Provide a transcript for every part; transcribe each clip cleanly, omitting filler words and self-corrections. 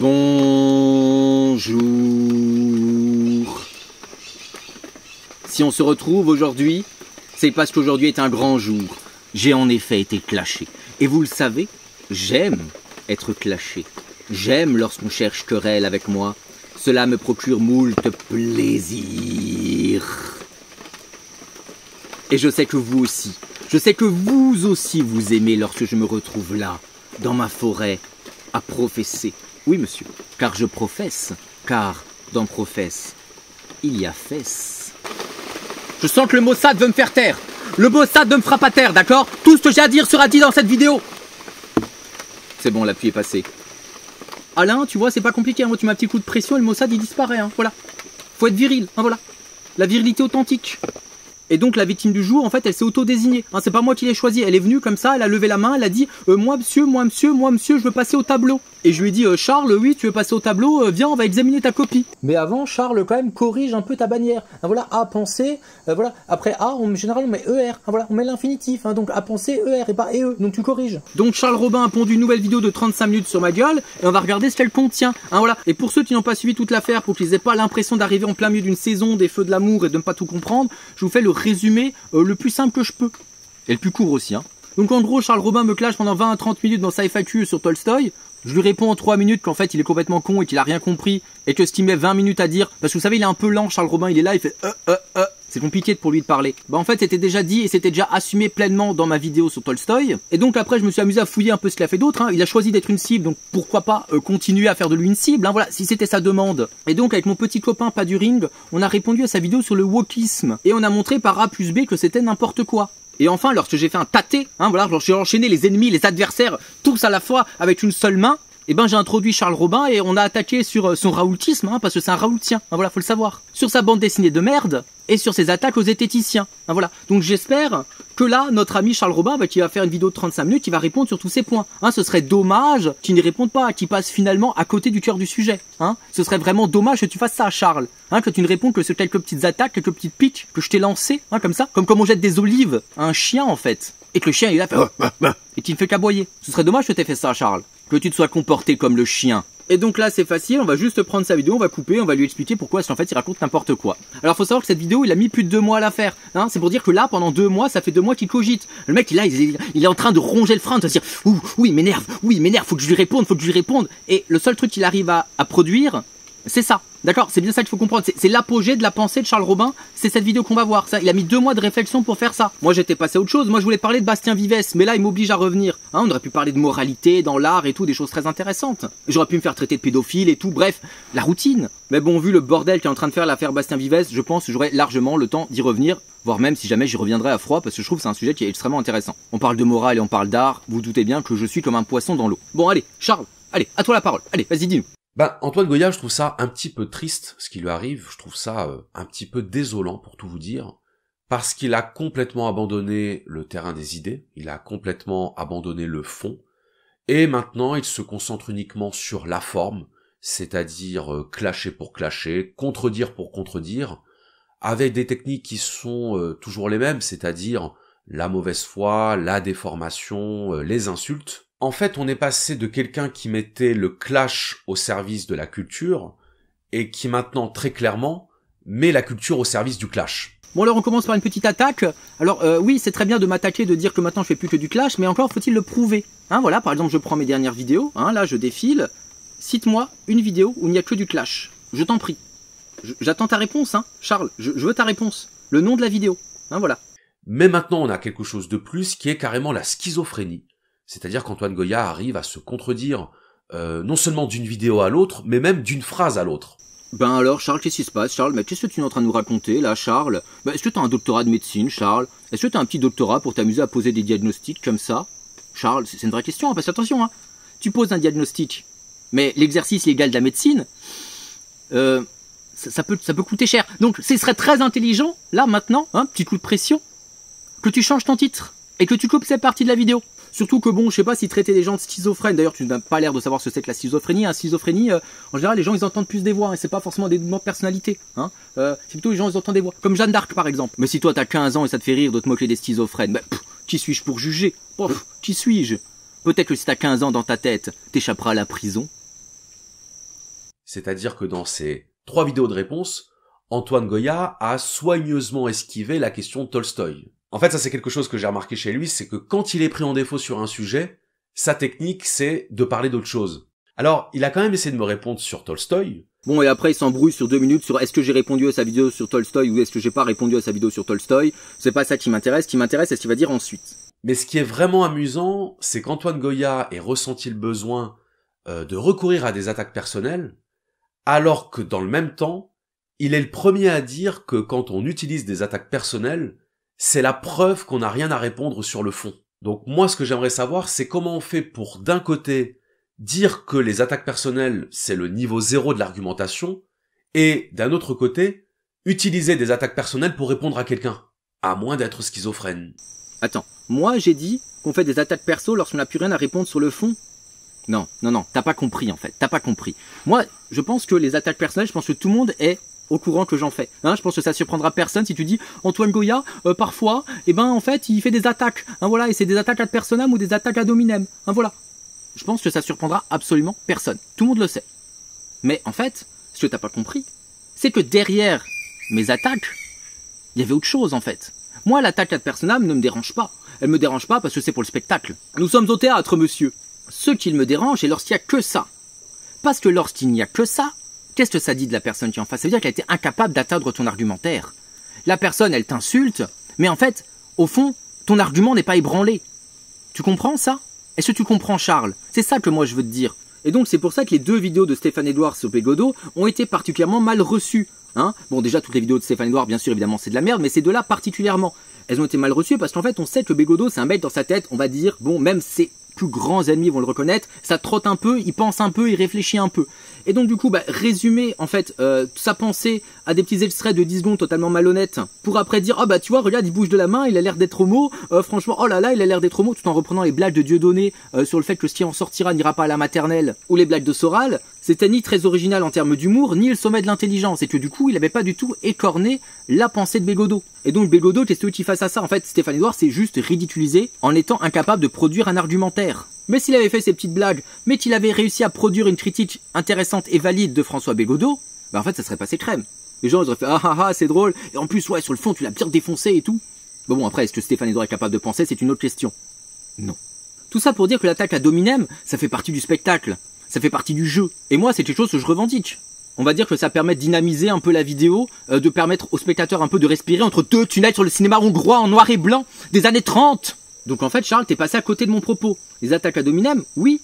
Bonjour. Si on se retrouve aujourd'hui, c'est parce qu'aujourd'hui est un grand jour. J'ai en effet été clashé. Et vous le savez, j'aime être clashé. J'aime lorsqu'on cherche querelle avec moi. Cela me procure moult plaisir. Et je sais que vous aussi. Je sais que vous aussi vous aimez lorsque je me retrouve là, dans ma forêt, à professer. Oui, monsieur, car je professe, car dans professe, il y a fesse. Je sens que le Mossad veut me faire taire. Le Mossad ne me fera pas taire, d'accord? Tout ce que j'ai à dire sera dit dans cette vidéo. C'est bon, la pluie est passée. Alain, tu vois, c'est pas compliqué. Hein. Moi, tu mets un petit coup de pression et le Mossad, il disparaît. Hein. Voilà. Faut être viril. Hein, voilà. La virilité authentique. Et donc la victime du jour, en fait, elle s'est auto-désignée. Hein, c'est pas moi qui l'ai choisie. Elle est venue comme ça, elle a levé la main, elle a dit moi monsieur, je veux passer au tableau. Et je lui ai dit Charles, oui, tu veux passer au tableau, viens, on va examiner ta copie. Mais avant, Charles, quand même, corrige un peu ta bannière. Hein, voilà, à penser, voilà. Après A, en général, on met ER. Hein, voilà, on met l'infinitif. Hein, donc à penser ER et pas EE. Donc tu corriges. Donc Charles Robin a pondu une nouvelle vidéo de 35 minutes sur ma gueule et on va regarder ce qu'elle contient. Hein, voilà. Et pour ceux qui n'ont pas suivi toute l'affaire, pour qu'ils aient pas l'impression d'arriver en plein milieu d'une saison des feux de l'amour et de ne pas tout comprendre, je vous fais le résumé le plus simple que je peux. Et le plus court aussi. Hein. Donc en gros, Charles Robin me clash pendant 20 à 30 minutes dans sa FAQ sur Tolstoï. Je lui réponds en 3 minutes qu'en fait il est complètement con et qu'il a rien compris et que ce qu'il met 20 minutes à dire, parce que vous savez il est un peu lent Charles Robin, il est là, il fait c'est compliqué pour lui de parler. Bah en fait c'était déjà dit et c'était déjà assumé pleinement dans ma vidéo sur Tolstoï. Et donc après je me suis amusé à fouiller un peu ce qu'il a fait d'autre. Hein. Il a choisi d'être une cible, donc pourquoi pas continuer à faire de lui une cible. Hein, voilà, si c'était sa demande. Et donc avec mon petit copain pas du ring, on a répondu à sa vidéo sur le wokisme et on a montré par A plus B que c'était n'importe quoi. Et enfin, lorsque j'ai fait un tâté, hein, voilà, j'ai enchaîné les ennemis, les adversaires, tous à la fois avec une seule main, et ben j'ai introduit Charles Robin et on a attaqué sur son raoultisme, hein, parce que c'est un raoultien, hein, voilà, faut le savoir. Sur sa bande dessinée de merde et sur ses attaques aux zététiciens. Hein, voilà. Donc j'espère que là, notre ami Charles Robin, bah, qui va faire une vidéo de 35 minutes, qui va répondre sur tous ces points. Hein, ce serait dommage qu'il n'y réponde pas, qu'il passe finalement à côté du cœur du sujet. Hein. Ce serait vraiment dommage que tu fasses ça, Charles. Hein, que tu ne répondes que sur quelques petites attaques, quelques petites pitches que je t'ai lancées, hein, comme ça, comme on jette des olives à un chien en fait. Et que le chien il a fait et qu'il ne fait qu'aboyer. Ce serait dommage que tu aies fait ça, Charles. Que tu te sois comporté comme le chien. Et donc là c'est facile, on va juste prendre sa vidéo, on va couper, on va lui expliquer pourquoi, parce qu'en fait il raconte n'importe quoi. Alors faut savoir que cette vidéo il a mis plus de 2 mois à la faire, hein, c'est pour dire que là pendant 2 mois, ça fait 2 mois qu'il cogite. Le mec il est en train de ronger le frein, de se dire oui il m'énerve, faut que je lui réponde, et le seul truc qu'il arrive à produire, c'est ça. D'accord, c'est bien ça qu'il faut comprendre, c'est l'apogée de la pensée de Charles Robin, c'est cette vidéo qu'on va voir, ça. Il a mis 2 mois de réflexion pour faire ça. Moi j'étais passé à autre chose, moi je voulais parler de Bastien Vives, mais là il m'oblige à revenir. Hein, on aurait pu parler de moralité, dans l'art et tout, des choses très intéressantes. J'aurais pu me faire traiter de pédophile et tout, bref, la routine. Mais bon, vu le bordel qu'est en train de faire l'affaire Bastien Vives, je pense que j'aurai largement le temps d'y revenir, voire même si jamais j'y reviendrai à froid, parce que je trouve que c'est un sujet qui est extrêmement intéressant. On parle de morale et on parle d'art, vous doutez bien que je suis comme un poisson dans l'eau. Bon allez, Charles, allez, à toi la parole, allez, vas-y dis-nous. Ben, Antoine Goya, je trouve ça un petit peu triste, ce qui lui arrive, je trouve ça un petit peu désolant, pour tout vous dire, parce qu'il a complètement abandonné le terrain des idées, il a complètement abandonné le fond, et maintenant il se concentre uniquement sur la forme, c'est-à-dire clasher pour clasher, contredire pour contredire, avec des techniques qui sont toujours les mêmes, c'est-à-dire la mauvaise foi, la déformation, les insultes. En fait, on est passé de quelqu'un qui mettait le clash au service de la culture, et qui maintenant, très clairement, met la culture au service du clash. Bon alors on commence par une petite attaque. Alors oui, c'est très bien de m'attaquer, de dire que maintenant je fais plus que du clash, mais encore faut-il le prouver. Hein, voilà, par exemple je prends mes dernières vidéos, hein, là je défile. Cite-moi une vidéo où il n'y a que du clash. Je t'en prie. J'attends ta réponse, hein, Charles, je veux ta réponse. Le nom de la vidéo, hein, voilà. Mais maintenant on a quelque chose de plus qui est carrément la schizophrénie. C'est-à-dire qu'Antoine Goya arrive à se contredire, non seulement d'une vidéo à l'autre, mais même d'une phrase à l'autre. Ben alors, Charles, qu'est-ce qui se passe, Charles? Mais qu'est-ce que tu es en train de nous raconter, là, Charles? Ben, est-ce que t'as un doctorat de médecine, Charles? Est-ce que t'as un petit doctorat pour t'amuser à poser des diagnostics comme ça? Charles, c'est une vraie question, hein, parce que attention, hein. Tu poses un diagnostic, mais l'exercice légal de la médecine, ça peut coûter cher. Donc, ce serait très intelligent, là, maintenant, hein, petit coup de pression, que tu changes ton titre, et que tu coupes cette partie de la vidéo. Surtout que bon, je sais pas si traiter les gens de schizophrènes, d'ailleurs tu n'as pas l'air de savoir ce que c'est que la schizophrénie. Hein. Schizophrénie, en général les gens ils entendent plus des voix, hein, c'est pas forcément des mouvements de personnalité. Hein. C'est plutôt les gens ils entendent des voix, comme Jeanne d'Arc par exemple. Mais si toi t'as 15 ans et ça te fait rire de te moquer des schizophrènes, ben, qui suis-je pour juger? Qui suis-je? Peut-être que si t'as 15 ans dans ta tête, t'échapperas à la prison. C'est-à-dire que dans ces 3 vidéos de réponse, Antoine Goya a soigneusement esquivé la question de Tolstoï. En fait, ça c'est quelque chose que j'ai remarqué chez lui, c'est que quand il est pris en défaut sur un sujet, sa technique c'est de parler d'autre chose. Alors, il a quand même essayé de me répondre sur Tolstoï. Bon, et après, il s'embrouille sur 2 minutes sur est-ce que j'ai répondu à sa vidéo sur Tolstoï ou est-ce que j'ai pas répondu à sa vidéo sur Tolstoï. C'est pas ça qui m'intéresse. Ce qui m'intéresse, c'est ce qu'il va dire ensuite. Mais ce qui est vraiment amusant, c'est qu'Antoine Goya ait ressenti le besoin de recourir à des attaques personnelles, alors que dans le même temps, il est le premier à dire que quand on utilise des attaques personnelles, c'est la preuve qu'on n'a rien à répondre sur le fond. Donc moi, ce que j'aimerais savoir, c'est comment on fait pour, d'un côté, dire que les attaques personnelles, c'est le niveau 0 de l'argumentation, et d'un autre côté, utiliser des attaques personnelles pour répondre à quelqu'un, à moins d'être schizophrène. Attends, moi j'ai dit qu'on fait des attaques perso lorsqu'on n'a plus rien à répondre sur le fond. Non, t'as pas compris en fait, t'as pas compris. Moi, je pense que les attaques personnelles, je pense que tout le monde est au courant que j'en fais. Je pense que ça surprendra personne si tu dis Antoine Goya, parfois, en fait, il fait des attaques. Voilà, et c'est des attaques ad personam ou des attaques ad hominem. Voilà. Je pense que ça surprendra absolument personne. Tout le monde le sait. Mais en fait, ce que t'as pas compris, c'est que derrière mes attaques, il y avait autre chose en fait. Moi, l'attaque ad personam ne me dérange pas. Elle me dérange pas parce que c'est pour le spectacle. Nous sommes au théâtre, monsieur. Ce qui me dérange, c'est lorsqu'il n'y a que ça. Parce que lorsqu'il n'y a que ça, qu'est-ce que ça dit de la personne qui est en face? Ça veut dire qu'elle a été incapable d'atteindre ton argumentaire. La personne, elle t'insulte, mais en fait, au fond, ton argument n'est pas ébranlé. Tu comprends ça? Est-ce que tu comprends, Charles? C'est ça que moi je veux te dire. Et donc c'est pour ça que les 2 vidéos de Stéphane Edouard sur Bégodeau ont été particulièrement mal reçues. Bon, déjà toutes les vidéos de Stéphane Edouard, bien sûr, évidemment, c'est de la merde, mais ces 2-là particulièrement. Elles ont été mal reçues parce qu'en fait, on sait que Bégodeau, c'est un mec dans sa tête, on va dire, bon, même ses plus grands ennemis vont le reconnaître, ça trotte un peu, il pense un peu, il réfléchit un peu. Et donc du coup, résumer en fait sa pensée à des petits extraits de 10 secondes totalement malhonnêtes pour après dire tu vois, regarde, il bouge de la main, il a l'air d'être homo, franchement, oh là là, il a l'air d'être homo, tout en reprenant les blagues de Dieudonné sur le fait que ce qui en sortira n'ira pas à la maternelle, ou les blagues de Soral, c'était ni très original en termes d'humour, ni le sommet de l'intelligence, et que du coup, il avait pas du tout écorné la pensée de Bégodeau. Et donc Bégodeau, qu'est-ce qu'il fasse à ça? En fait, Stéphane Edouard s'est juste ridiculisé en étant incapable de produire un argumentaire. Mais s'il avait fait ses petites blagues, mais qu'il avait réussi à produire une critique intéressante et valide de François Bégodeau, en fait ça serait passé crème. Les gens ils auraient fait c'est drôle, et en plus ouais sur le fond tu l'as bien défoncé et tout. Bon après est-ce que Stéphane Edouard est capable de penser, c'est une autre question. Non. Tout ça pour dire que l'attaque ad hominem, ça fait partie du spectacle, ça fait partie du jeu. Et moi c'est quelque chose que je revendique. On va dire que ça permet de dynamiser un peu la vidéo, de permettre aux spectateurs un peu de respirer entre 2 tunnels sur le cinéma hongrois en noir et blanc des années 30. Donc en fait, Charles, t'es passé à côté de mon propos. Les attaques ad hominem, oui,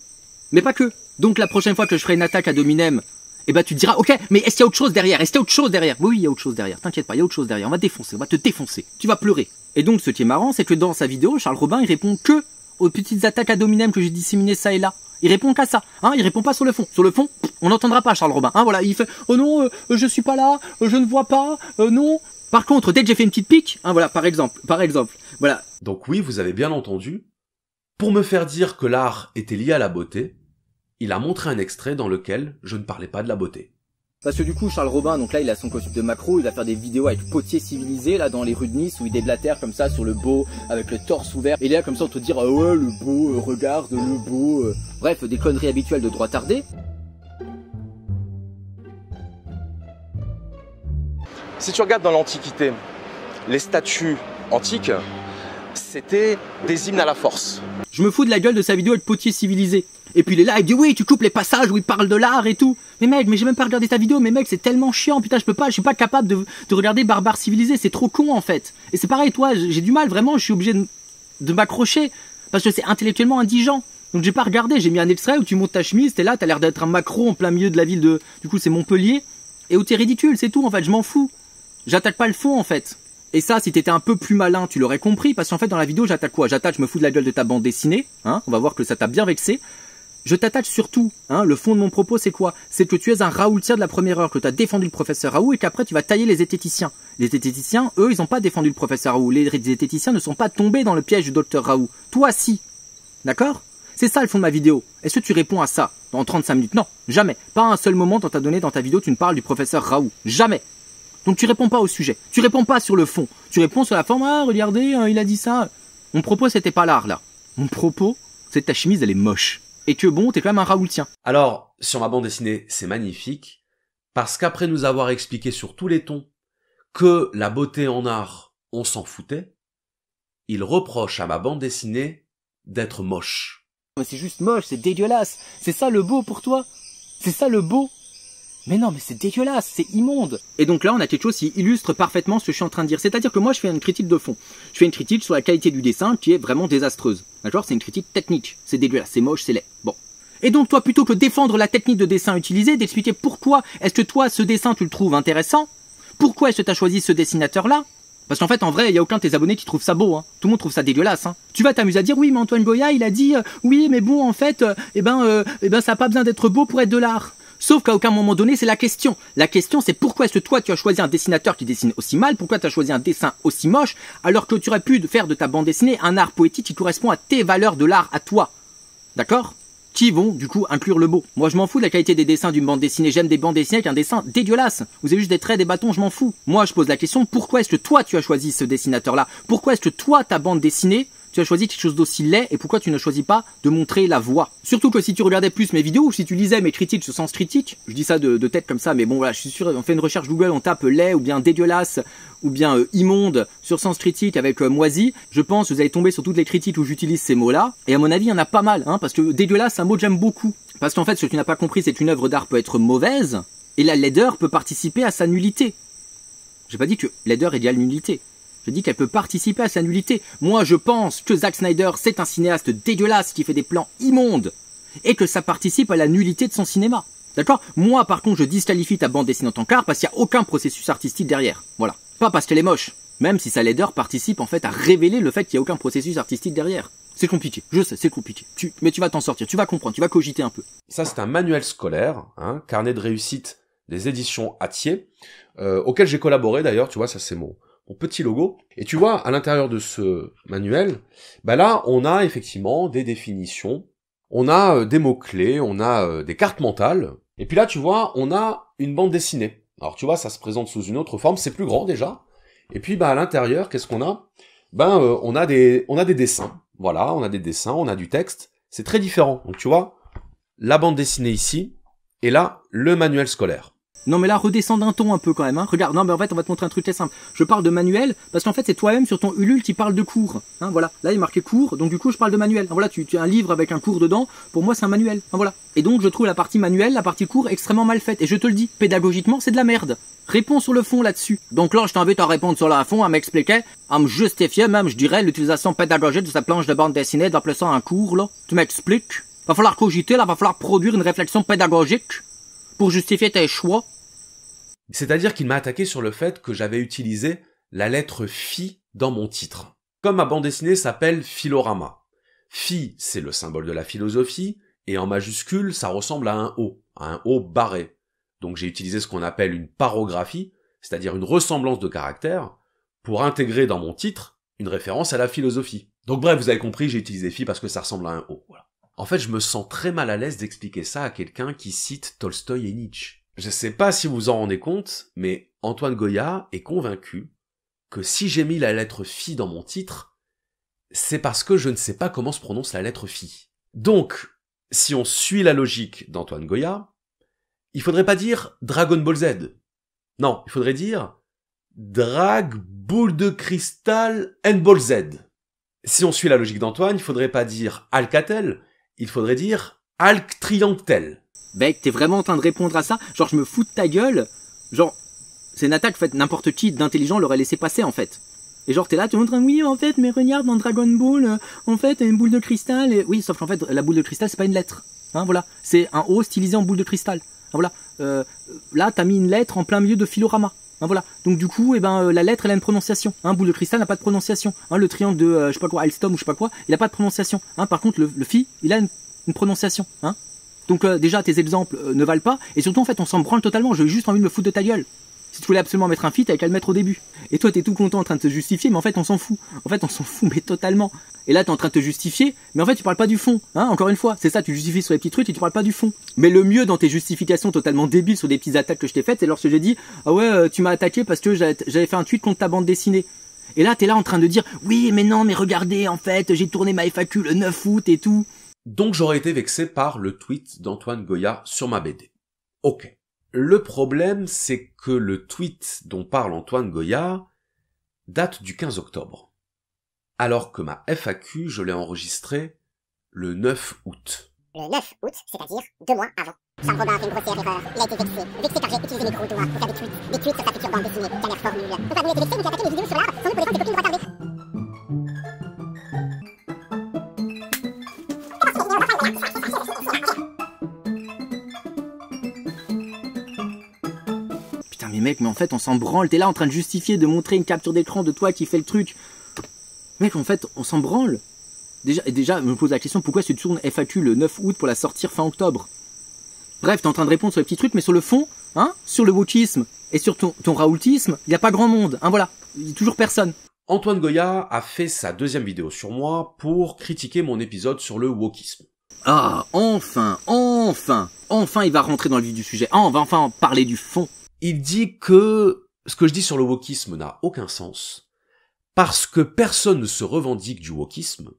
mais pas que. Donc la prochaine fois que je ferai une attaque ad hominem, tu te diras, ok, mais est-ce qu'il y a autre chose derrière? Est-ce qu'il y a autre chose derrière? Oui, il y a autre chose derrière. T'inquiète pas, il y a autre chose derrière. On va te défoncer, on va te défoncer. Tu vas pleurer. Et donc ce qui est marrant, c'est que dans sa vidéo, Charles Robin, il répond que aux petites attaques ad hominem que j'ai disséminées ça et là. Il répond qu'à ça, il répond pas sur le fond. Sur le fond, on n'entendra pas Charles Robin. Voilà, il fait, oh non, je suis pas là, je ne vois pas, non. Par contre, dès que j'ai fait une petite pique, voilà, par exemple, voilà. Donc oui, vous avez bien entendu. Pour me faire dire que l'art était lié à la beauté, il a montré un extrait dans lequel je ne parlais pas de la beauté. Parce que du coup, Charles Robin, donc là, il a son costume de macro, il va faire des vidéos avec Potier civilisé, là, dans les rues de Nice, où il déblatère comme ça, sur le beau, avec le torse ouvert. Et il est là, comme ça, on te dire, ouais, le beau, regarde, le beau, bref, des conneries habituelles de droit tardé. Si tu regardes dans l'Antiquité, les statues antiques, c'était des hymnes à la force. Je me fous de la gueule de sa vidéo avec Potier civilisé. Et puis il est là, il dit oui, tu coupes les passages où il parle de l'art et tout. Mais mec, j'ai même pas regardé ta vidéo, mais mec, c'est tellement chiant, putain, je suis pas capable de regarder Barbare civilisé, c'est trop con en fait. Et c'est pareil, toi, j'ai du mal, vraiment, je suis obligé de m'accrocher, parce que c'est intellectuellement indigent. Donc j'ai pas regardé, j'ai mis un extrait où tu montes ta chemise, t'es là, t'as l'air d'être un macro en plein milieu de la ville de... Du coup c'est Montpellier, et où t'es ridicule, c'est tout en fait, je m'en fous. J'attaque pas le fond en fait. Et ça, si t'étais un peu plus malin, tu l'aurais compris, parce qu'en fait dans la vidéo j'attaque quoi? J'attaque, je me fous de la gueule de ta bande dessinée, on va voir que ça t'a bien vexé. Je t'attaque surtout, le fond de mon propos c'est quoi? C'est que tu es un Raoultien de la première heure, que tu as défendu le professeur Raoult et qu'après tu vas tailler les zététiciens. Les zététiciens, eux, ils n'ont pas défendu le professeur Raoult. Les zététiciens ne sont pas tombés dans le piège du docteur Raoult. Toi, si. D'accord? C'est ça le fond de ma vidéo. Est-ce que tu réponds à ça en 35 minutes? Non, jamais. Pas un seul moment dans ta vidéo tu ne parles du professeur Raoult. Jamais. Donc tu réponds pas au sujet. Tu réponds pas sur le fond. Tu réponds sur la forme. Ah, regardez, il a dit ça. Mon propos, c'était pas l'art, là. Mon propos, c'est que ta chemise, elle est moche. Et que bon, t'es quand même un Raoultien. Alors, sur ma bande dessinée, c'est magnifique, parce qu'après nous avoir expliqué sur tous les tons que la beauté en art, on s'en foutait, il reproche à ma bande dessinée d'être moche. Mais c'est juste moche, c'est dégueulasse. C'est ça le beau pour toi? C'est ça le beau? Mais non, mais c'est dégueulasse, c'est immonde. Et donc là, on a quelque chose qui illustre parfaitement ce que je suis en train de dire. C'est-à-dire que moi, je fais une critique de fond. Je fais une critique sur la qualité du dessin qui est vraiment désastreuse. D'accord? C'est une critique technique. C'est dégueulasse, c'est moche, c'est laid. Bon. Et donc toi, plutôt que défendre la technique de dessin utilisée, d'expliquer pourquoi est-ce que toi, ce dessin, tu le trouves intéressant? Pourquoi est-ce que tu as choisi ce dessinateur-là? Parce qu'en fait, en vrai, il y a aucun de tes abonnés qui trouve ça beau, hein. Tout le monde trouve ça dégueulasse, hein. Tu vas t'amuser à dire, oui, mais Antoine Goya, il a dit, oui, mais bon, en fait, ça n'a pas besoin d'être beau pour être de l'art. Sauf qu'à aucun moment donné, c'est la question. La question, c'est pourquoi est-ce que toi, tu as choisi un dessinateur qui dessine aussi mal? Pourquoi tu as choisi un dessin aussi moche? Alors que tu aurais pu faire de ta bande dessinée un art poétique qui correspond à tes valeurs de l'art à toi. D'accord? Qui vont, du coup, inclure le beau. Moi, je m'en fous de la qualité des dessins d'une bande dessinée. J'aime des bandes dessinées avec un dessin dégueulasse. Vous avez juste des traits, des bâtons, je m'en fous. Moi, je pose la question, pourquoi est-ce que toi, tu as choisi ce dessinateur-là? Pourquoi est-ce que toi, ta bande dessinée, tu as choisi quelque chose d'aussi laid et pourquoi tu ne choisis pas de montrer la voie? Surtout que si tu regardais plus mes vidéos ou si tu lisais mes critiques sur Sens Critique, je dis ça de tête comme ça, mais bon voilà, je suis sûr, on fait une recherche Google, on tape laid ou bien dégueulasse ou bien immonde sur Sens Critique avec moisi, je pense que vous allez tomber sur toutes les critiques où j'utilise ces mots-là, et à mon avis il y en a pas mal, hein, parce que dégueulasse c'est un mot que j'aime beaucoup. Parce qu'en fait ce que tu n'as pas compris c'est qu'une œuvre d'art peut être mauvaise, et la laideur peut participer à sa nullité. J'ai pas dit que laideur égale nullité. Je dis qu'elle peut participer à sa nullité. Moi, je pense que Zack Snyder, c'est un cinéaste dégueulasse qui fait des plans immondes et que ça participe à la nullité de son cinéma. D'accord? Moi, par contre, je disqualifie ta bande dessinée en tant qu'art parce qu'il n'y a aucun processus artistique derrière. Voilà. Pas parce qu'elle est moche. Même si sa laideur participe en fait à révéler le fait qu'il n'y a aucun processus artistique derrière. C'est compliqué. Je sais, c'est compliqué. Mais tu vas t'en sortir. Tu vas comprendre. Tu vas cogiter un peu. Ça, c'est un manuel scolaire, hein, carnet de réussite des éditions Hatier, auquel j'ai collaboré d'ailleurs. Tu vois, ça c'est mon petit logo. Et tu vois, à l'intérieur de ce manuel, bah là, on a effectivement des définitions, on a des mots-clés, on a des cartes mentales. Et puis là, tu vois, on a une bande dessinée. Alors tu vois, ça se présente sous une autre forme, c'est plus grand déjà. Et puis bah à l'intérieur, qu'est-ce qu'on a? On a des dessins. Voilà, on a des dessins, on a du texte. C'est très différent. Donc tu vois, la bande dessinée ici, et là, le manuel scolaire. Non mais là, redescends d'un ton un peu quand même, hein. Regarde, non mais en fait, on va te montrer un truc très simple. Je parle de manuel, parce qu'en fait, c'est toi-même sur ton Ulule qui parle de cours. Hein, voilà. Là, il est marqué cours, donc du coup, je parle de manuel. Voilà, tu as un livre avec un cours dedans, pour moi, c'est un manuel. Hein, voilà. Et donc, je trouve la partie manuel, la partie cours, extrêmement mal faite. Et je te le dis, pédagogiquement, c'est de la merde. Réponds sur le fond là-dessus. Donc là, je t'invite à répondre sur le fond, à m'expliquer, à me justifier même, je dirais, l'utilisation pédagogique de sa planche de bande dessinée, d'appeler ça un cours, là. Tu m'expliques? Va falloir cogiter, là, va falloir produire une réflexion pédagogique pour justifier tes choix. C'est-à-dire qu'il m'a attaqué sur le fait que j'avais utilisé la lettre phi dans mon titre. Comme ma bande dessinée s'appelle Philorama. Phi, c'est le symbole de la philosophie, et en majuscule, ça ressemble à un O barré. Donc j'ai utilisé ce qu'on appelle une parographie, c'est-à-dire une ressemblance de caractères, pour intégrer dans mon titre une référence à la philosophie. Donc bref, vous avez compris, j'ai utilisé phi parce que ça ressemble à un O. Voilà. En fait, je me sens très mal à l'aise d'expliquer ça à quelqu'un qui cite Tolstoï et Nietzsche. Je sais pas si vous vous en rendez compte, mais Antoine Goya est convaincu que si j'ai mis la lettre phi dans mon titre, c'est parce que je ne sais pas comment se prononce la lettre phi. Donc, si on suit la logique d'Antoine Goya, il faudrait pas dire Dragon Ball Z. Non, il faudrait dire Drag Boule de Cristal and Ball Z. Si on suit la logique d'Antoine, il faudrait pas dire Alcatel, il faudrait dire Alc Trianctel. Bec, t'es vraiment en train de répondre à ça? Genre, je me fous de ta gueule? Genre, c'est une attaque, en fait, n'importe qui d'intelligent l'aurait laissé passer, en fait. Et genre, t'es là, tu es en train de, oui, en fait, mais regarde, dans Dragon Ball, en fait, une boule de cristal, et... oui, sauf qu'en fait, la boule de cristal, c'est pas une lettre. Hein, voilà. C'est un O stylisé en boule de cristal. Hein, voilà. Là, t'as mis une lettre en plein milieu de Philorama. Hein, voilà. Donc, du coup, la lettre, elle a une prononciation. Hein, boule de cristal n'a pas de prononciation. Hein, le triangle de, je sais pas quoi, Alstom ou je sais pas quoi, il a pas de prononciation. Hein, par contre, le phi, il a une prononciation. Hein. Donc déjà tes exemples ne valent pas, et surtout en fait on s'en branle totalement, j'ai juste envie de me foutre de ta gueule. Si tu voulais absolument mettre un feat, t'avais qu'à le mettre au début. Et toi t'es tout content en train de te justifier, mais en fait on s'en fout. En fait on s'en fout mais totalement. Et là t'es en train de te justifier, mais en fait tu parles pas du fond. Hein, encore une fois, c'est ça, tu justifies sur les petits trucs et tu parles pas du fond. Mais le mieux dans tes justifications totalement débiles sur des petites attaques que je t'ai faites, c'est lorsque j'ai dit ah ouais tu m'as attaqué parce que j'avais fait un tweet contre ta bande dessinée. Et là t'es là en train de dire oui mais non mais regardez en fait j'ai tourné ma FAQ le 9 août et tout. Donc j'aurais été vexé par le tweet d'Antoine Goya sur ma BD. Ok. Le problème, c'est que le tweet dont parle Antoine Goya date du 15 octobre. Alors que ma FAQ, je l'ai enregistrée le 9 août. Le 9 août, c'est-à-dire 2 mois avant. Charles Robin a fait une grossière erreur. Il a été vexé. Vexé car j'ai utilisé mes gros doigts pour faire des tweets. Des tweets sur sa future bande dessinée. Quelle air formule. Donc Padoue était vexé, donc il a attaqué mes vidéos sur l'arbre sans nous pour défendre des copines retardées. Putain mais mec, mais en fait on s'en branle, t'es là en train de justifier, de montrer une capture d'écran de toi qui fait le truc. Mec, en fait, on s'en branle. Déjà, je me pose la question, pourquoi tu tournes FAQ le 9 août pour la sortir fin octobre? Bref, t'es en train de répondre sur les petits trucs, mais sur le fond, hein, sur le wokisme et sur ton raoultisme, il n'y a pas grand monde, hein, voilà, il y a toujours personne. Antoine Goya a fait sa deuxième vidéo sur moi pour critiquer mon épisode sur le wokisme. Ah, enfin, il va rentrer dans le vif du sujet. Ah, on va enfin parler du fond. Il dit que ce que je dis sur le wokisme n'a aucun sens, parce que personne ne se revendique du wokisme,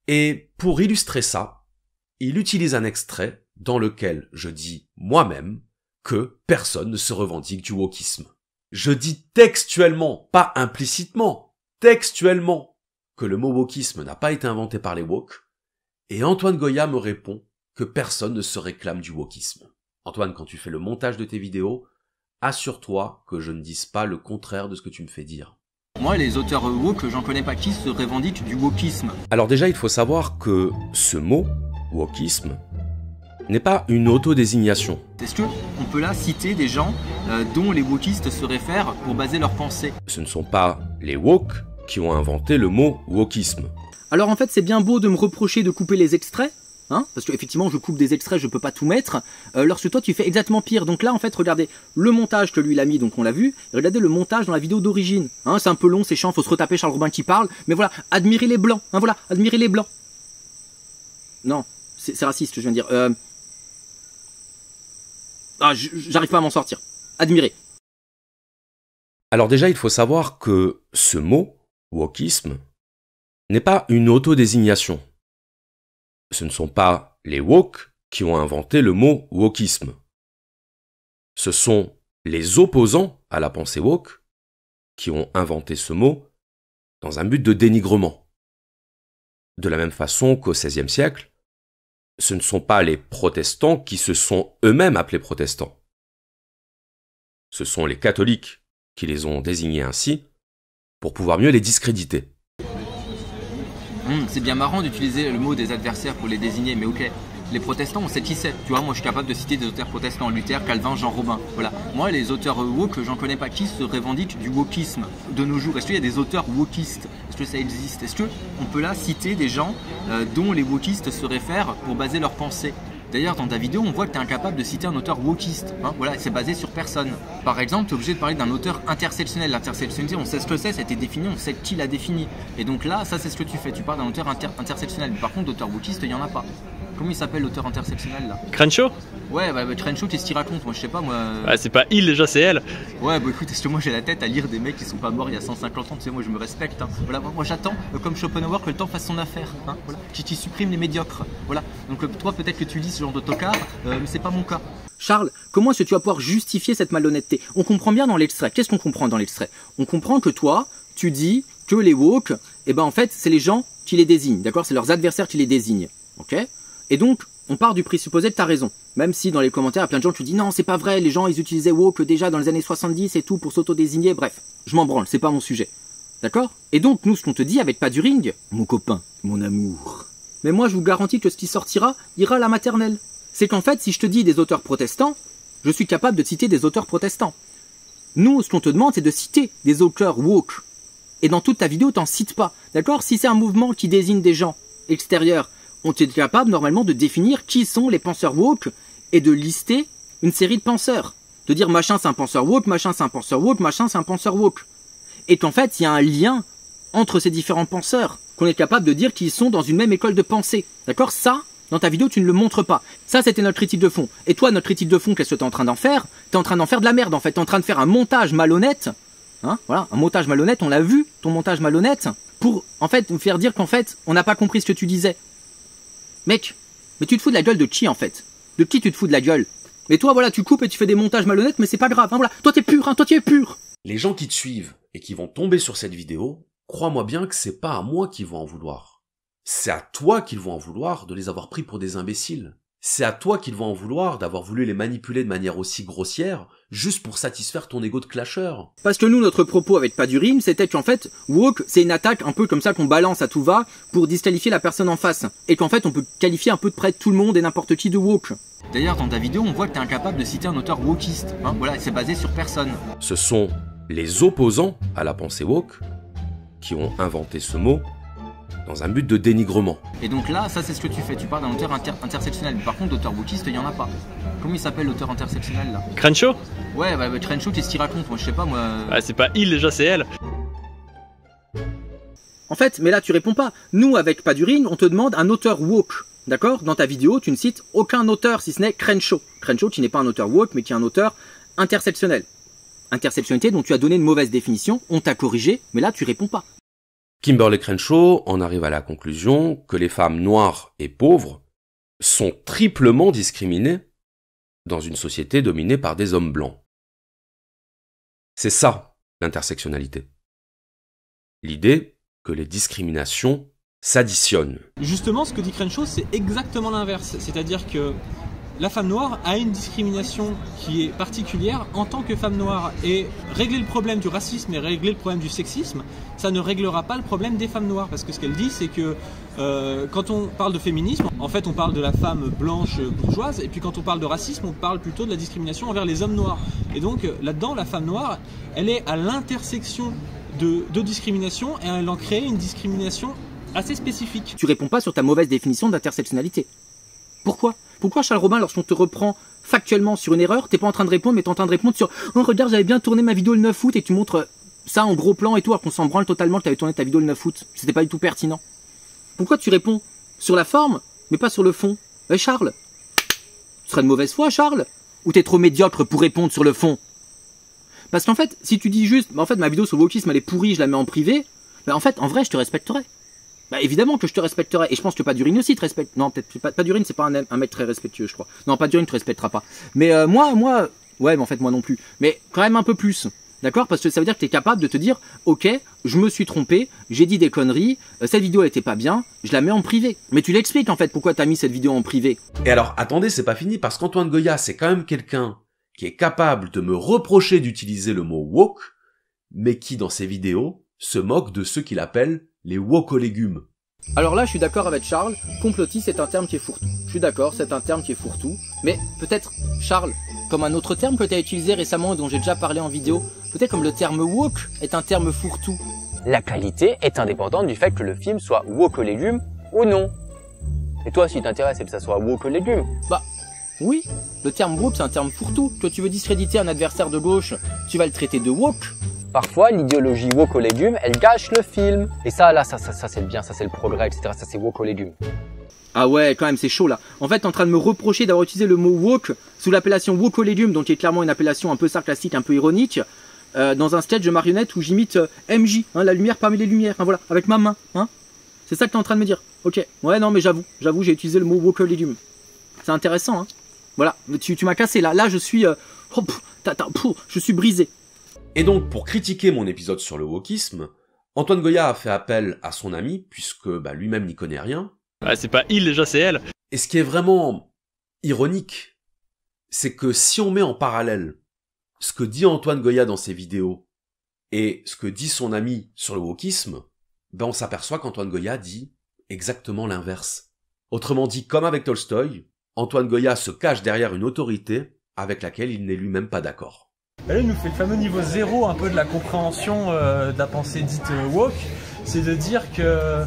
et pour illustrer ça, il utilise un extrait dans lequel je dis moi-même que personne ne se revendique du wokisme. Je dis textuellement, pas implicitement, textuellement, que le mot wokisme n'a pas été inventé par les woke, et Antoine Goya me répond que personne ne se réclame du wokisme. Antoine, quand tu fais le montage de tes vidéos, assure-toi que je ne dise pas le contraire de ce que tu me fais dire. Moi, les auteurs woke, j'en connais pas qui se revendiquent du wokisme. Alors déjà, il faut savoir que ce mot, wokisme, n'est pas une autodésignation. Est-ce que on peut là citer des gens dont les wokistes se réfèrent pour baser leurs pensées? Ce ne sont pas les woke qui ont inventé le mot wokisme. Alors en fait, c'est bien beau de me reprocher de couper les extraits, hein, parce qu'effectivement, je coupe des extraits, je peux pas tout mettre, lorsque toi, tu fais exactement pire. Donc là, en fait, regardez le montage que lui, il a mis, donc on l'a vu, et regardez le montage dans la vidéo d'origine. Hein, c'est un peu long, c'est chiant, faut se retaper Charles Robin qui parle, mais voilà, admirez les blancs, hein, voilà, admirez les blancs. Non, c'est raciste, je viens de dire. Ah, j'arrive pas à m'en sortir. Admirez. Alors déjà, il faut savoir que ce mot, wokisme, n'est pas une autodésignation. Ce ne sont pas les woke qui ont inventé le mot wokisme. Ce sont les opposants à la pensée woke qui ont inventé ce mot dans un but de dénigrement. De la même façon qu'au XVIe siècle, ce ne sont pas les protestants qui se sont eux-mêmes appelés protestants. Ce sont les catholiques qui les ont désignés ainsi pour pouvoir mieux les discréditer. C'est bien marrant d'utiliser le mot des adversaires pour les désigner, mais ok. Les protestants, on sait qui c'est. Tu vois, moi je suis capable de citer des auteurs protestants, Luther, Calvin, Jean Robin. Voilà. Moi, les auteurs woke, j'en connais pas qui se revendiquent du wokisme de nos jours. Est-ce qu'il y a des auteurs wokistes? Est-ce que ça existe? Est-ce qu'on peut là citer des gens dont les wokistes se réfèrent pour baser leurs pensées? D'ailleurs, dans ta vidéo, on voit que tu es incapable de citer un auteur wokiste. Hein, voilà, c'est basé sur personne. Par exemple, tu es obligé de parler d'un auteur intersectionnel. L'intersectionnalité, on sait ce que c'est, ça a été défini, on sait qui l'a défini. Et donc là, ça c'est ce que tu fais. Tu parles d'un auteur intersectionnel. Mais par contre, d'auteur wokiste, il n'y en a pas. Comment il s'appelle l'auteur intersectionnel là? Crenshaw? Ouais, bah Crenshaw, qu'est-ce qu'il raconte? Moi, je sais pas, moi. Ah, c'est pas il déjà, c'est elle. Ouais, bah écoute, est-ce que moi j'ai la tête à lire des mecs qui sont pas morts il y a 150 ans? Tu sais, moi je me respecte. Hein. Voilà, moi j'attends, comme Schopenhauer, que le temps fasse son affaire. Hein. Voilà, tu supprimes les médiocres. Voilà, donc toi peut-être que tu lis ce genre de tocard, mais c'est pas mon cas. Charles, comment est-ce que tu vas pouvoir justifier cette malhonnêteté? On comprend bien dans l'extrait. Qu'est-ce qu'on comprend dans l'extrait? On comprend que toi, tu dis que les woke, eh ben en fait, c'est les gens qui les désignent, d'accord? C'est leurs adversaires qui les désignent, ok? Et donc, on part du présupposé de ta raison. Même si dans les commentaires, il y a plein de gens qui disent non, c'est pas vrai, les gens ils utilisaient woke déjà dans les années 70 et tout pour s'auto-désigner, bref. Je m'en branle, c'est pas mon sujet. D'accord? Et donc, nous, ce qu'on te dit avec pas du ring, mon copain, mon amour. Mais moi, je vous garantis que ce qui sortira ira à la maternelle. C'est qu'en fait, si je te dis des auteurs protestants, je suis capable de citer des auteurs protestants. Nous, ce qu'on te demande, c'est de citer des auteurs woke. Et dans toute ta vidéo, t'en cites pas. D'accord? Si c'est un mouvement qui désigne des gens extérieurs, on est capable normalement de définir qui sont les penseurs woke et de lister une série de penseurs. De dire machin c'est un penseur woke, machin c'est un penseur woke, machin c'est un penseur woke. Et qu'en fait, il y a un lien entre ces différents penseurs, qu'on est capable de dire qu'ils sont dans une même école de pensée. D'accord? Ça, dans ta vidéo, tu ne le montres pas. Ça, c'était notre critique de fond. Et toi, notre critique de fond, qu'est-ce que tu es en train d'en faire? Tu es en train d'en faire de la merde, en fait. Tu es en train de faire un montage malhonnête. Hein? Voilà, un montage malhonnête, on l'a vu, ton montage malhonnête, pour, en fait, nous faire dire qu'en fait, on n'a pas compris ce que tu disais. Mec, mais tu te fous de la gueule de qui, en fait? De qui tu te fous de la gueule? Mais toi, voilà, tu coupes et tu fais des montages malhonnêtes, mais c'est pas grave, hein, voilà. Toi, t'es pur, hein, toi, tu es pur. Les gens qui te suivent et qui vont tomber sur cette vidéo, crois-moi bien que c'est pas à moi qu'ils vont en vouloir. C'est à toi qu'ils vont en vouloir de les avoir pris pour des imbéciles. C'est à toi qu'ils vont en vouloir d'avoir voulu les manipuler de manière aussi grossière, juste pour satisfaire ton ego de clasheur. Parce que nous, notre propos avec Pas du Rime, c'était qu'en fait, woke, c'est une attaque un peu comme ça qu'on balance à tout va pour disqualifier la personne en face. Et qu'en fait, on peut qualifier un peu de près tout le monde et n'importe qui de woke. D'ailleurs, dans ta vidéo, on voit que t'es incapable de citer un auteur wokiste. Hein, voilà, c'est basé sur personne. Ce sont les opposants à la pensée woke qui ont inventé ce mot dans un but de dénigrement. Et donc là, ça c'est ce que tu fais, tu parles d'un auteur intersectionnel. Par contre, d'auteur wokiste, il y en a pas. Comment il s'appelle l'auteur intersectionnel là? Crenshaw? Ouais, bah Crenshaw, qu'est-ce qu'il raconte? Moi je sais pas, moi... Ah, c'est pas il déjà, c'est elle. En fait, mais là tu réponds pas. Nous, avec Pas du Rime, on te demande un auteur woke. D'accord? Dans ta vidéo, tu ne cites aucun auteur si ce n'est Crenshaw. Crenshaw qui n'est pas un auteur woke, mais qui est un auteur intersectionnel. Intersectionnalité dont tu as donné une mauvaise définition, on t'a corrigé, mais là tu réponds pas. Kimberlé Crenshaw en arrive à la conclusion que les femmes noires et pauvres sont triplement discriminées dans une société dominée par des hommes blancs. C'est ça, l'intersectionnalité. L'idée que les discriminations s'additionnent. Justement, ce que dit Crenshaw, c'est exactement l'inverse. C'est-à-dire que la femme noire a une discrimination qui est particulière en tant que femme noire. Et régler le problème du racisme et régler le problème du sexisme, ça ne réglera pas le problème des femmes noires. Parce que ce qu'elle dit, c'est que quand on parle de féminisme, en fait on parle de la femme blanche bourgeoise. Et puis quand on parle de racisme, on parle plutôt de la discrimination envers les hommes noirs. Et donc là-dedans, la femme noire, elle est à l'intersection de discrimination et elle en crée une discrimination assez spécifique. Tu réponds pas sur ta mauvaise définition d'intersectionnalité. Pourquoi? Pourquoi Charles Robin, lorsqu'on te reprend factuellement sur une erreur, t'es pas en train de répondre, mais t'es en train de répondre sur « Oh regarde, j'avais bien tourné ma vidéo le 9 août » et tu montres ça en gros plan et tout, alors qu'on s'en branle totalement que t'avais tourné ta vidéo le 9 août. C'était pas du tout pertinent. Pourquoi tu réponds sur la forme, mais pas sur le fond? Charles, tu serais de mauvaise foi, Charles? Ou t'es trop médiocre pour répondre sur le fond? Parce qu'en fait, si tu dis juste « En fait, ma vidéo sur le wokisme, elle est pourrie, je la mets en privé », bah en fait, en vrai, je te respecterais. Bah évidemment que je te respecterai, et je pense que Pas du Rime aussi te respecte. Non, peut-être pas du Rime, c'est pas un mec très respectueux, je crois. Non, Pas du Rime te respectera pas. Mais moi, ouais, mais en fait moi non plus. Mais quand même un peu plus, d'accord? Parce que ça veut dire que t'es capable de te dire, ok, je me suis trompé, j'ai dit des conneries, cette vidéo elle était pas bien, je la mets en privé. Mais tu l'expliques en fait pourquoi t'as mis cette vidéo en privé. Et alors, attendez, c'est pas fini, parce qu'Antoine Goya, c'est quand même quelqu'un qui est capable de me reprocher d'utiliser le mot woke, mais qui dans ses vidéos se moque de ceux qu'il appelle les woke-légumes. Alors là, je suis d'accord avec Charles, complotiste c'est un terme qui est fourre-tout. Je suis d'accord, c'est un terme qui est fourre-tout. Mais peut-être, Charles, comme un autre terme que tu as utilisé récemment et dont j'ai déjà parlé en vidéo, peut-être comme le terme woke est un terme fourre-tout. La qualité est indépendante du fait que le film soit woke-légumes ou non. Et toi, si t'intéresse, c'est que ça soit woke-légumes. Bah, oui, le terme woke c'est un terme fourre-tout. Que tu veux discréditer un adversaire de gauche, tu vas le traiter de woke. Parfois, l'idéologie woke aux légumes, elle gâche le film. Et ça, là, ça c'est le bien, ça c'est le progrès, etc. Ça c'est woke aux légumes. Ah ouais, quand même, c'est chaud là. En fait, t'es en train de me reprocher d'avoir utilisé le mot woke sous l'appellation woke aux légumes, donc qui est clairement une appellation un peu sarcastique, un peu ironique, dans un sketch de marionnette où j'imite MJ, hein, la lumière parmi les lumières, hein, voilà, avec ma main, hein. C'est ça que t'es en train de me dire. Ok, ouais, non, mais j'avoue, j'ai utilisé le mot woke aux légumes. C'est intéressant, hein. Voilà, tu m'as cassé là. Là, je suis, je suis brisé. Et donc, pour critiquer mon épisode sur le wokisme, Antoine Goya a fait appel à son ami, puisque lui-même n'y connaît rien. Ah, c'est pas il déjà, c'est elle. Et ce qui est vraiment ironique, c'est que si on met en parallèle ce que dit Antoine Goya dans ses vidéos et ce que dit son ami sur le wokisme, on s'aperçoit qu'Antoine Goya dit exactement l'inverse. Autrement dit, comme avec Tolstoï, Antoine Goya se cache derrière une autorité avec laquelle il n'est lui-même pas d'accord. Là, il nous fait le fameux niveau 0 un peu de la compréhension de la pensée dite woke, c'est de dire que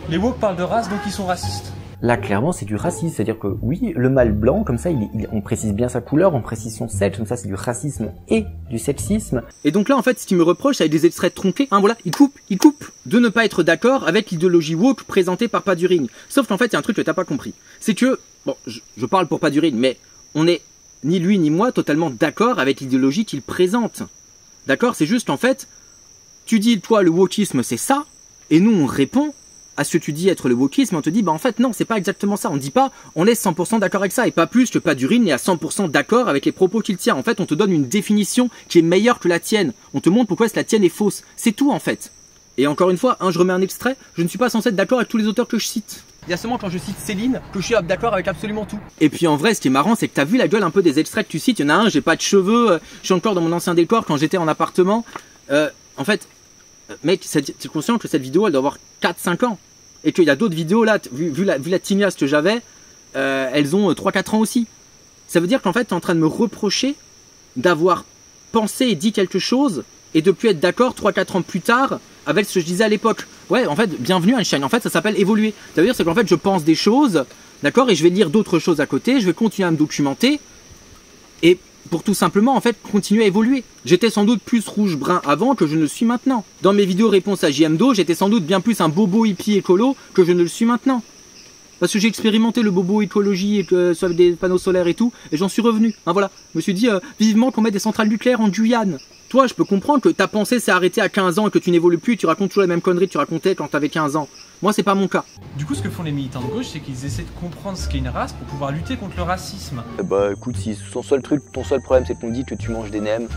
les woke parlent de race, donc ils sont racistes. Là, clairement, c'est du racisme, c'est-à-dire que oui, le mâle blanc, comme ça, on précise bien sa couleur, on précise son sexe, comme ça, c'est du racisme et du sexisme. Et donc là, en fait, ce qu'il me reproche, avec des extraits tronqués, hein, voilà, il coupe, de ne pas être d'accord avec l'idéologie woke présentée par Pas du Rime. Sauf qu'en fait, il y a un truc que t'as pas compris. C'est que, bon, je parle pour Pas du Rime, mais on est ni lui ni moi totalement d'accord avec l'idéologie qu'il présente. D'accord? C'est juste qu'en fait, tu dis, toi, le wokisme, c'est ça, et nous, on répond, à ce que tu dis être le wokisme, et on te dit, bah en fait non, c'est pas exactement ça. On ne dit pas, on est 100% d'accord avec ça, et pas plus que Padurine n'est à 100% d'accord avec les propos qu'il tient. En fait, on te donne une définition qui est meilleure que la tienne. On te montre pourquoi la tienne est fausse. C'est tout en fait. Et encore une fois, je remets un extrait, je ne suis pas censé être d'accord avec tous les auteurs que je cite. Il y a seulement quand je cite Céline que je suis d'accord avec absolument tout. Et puis en vrai, ce qui est marrant, c'est que t'as vu la gueule un peu des extraits que tu cites. Il y en a un, j'ai pas de cheveux, je suis encore dans mon ancien décor quand j'étais en appartement. En fait, mec, t'es conscient que cette vidéo, elle doit avoir 4-5 ans. Et qu'il y a d'autres vidéos là, vu la tignasse que j'avais, elles ont 3-4 ans aussi. Ça veut dire qu'en fait, t'es en train de me reprocher d'avoir pensé et dit quelque chose et de plus être d'accord 3-4 ans plus tard avec ce que je disais à l'époque. Ouais, en fait, bienvenue Einstein. En fait, ça s'appelle évoluer. Ça veut dire c'est qu'en fait, je pense des choses, d'accord, et je vais lire d'autres choses à côté, je vais continuer à me documenter, et pour tout simplement, en fait, continuer à évoluer. J'étais sans doute plus rouge-brun avant que je ne le suis maintenant. Dans mes vidéos réponses à JMDO, j'étais sans doute bien plus un bobo hippie écolo que je ne le suis maintenant. Parce que j'ai expérimenté le bobo écologie avec des panneaux solaires et tout, et j'en suis revenu. Hein, voilà. Je me suis dit vivement qu'on mette des centrales nucléaires en Guyane. Toi, je peux comprendre que ta pensée s'est arrêtée à 15 ans et que tu n'évolues plus et tu racontes toujours les mêmes conneries que tu racontais quand tu avais 15 ans. Moi, c'est pas mon cas. Du coup, ce que font les militants de gauche, c'est qu'ils essaient de comprendre ce qu'est une race pour pouvoir lutter contre le racisme. Bah écoute, si ton seul problème c'est qu'on dit que tu manges des nems,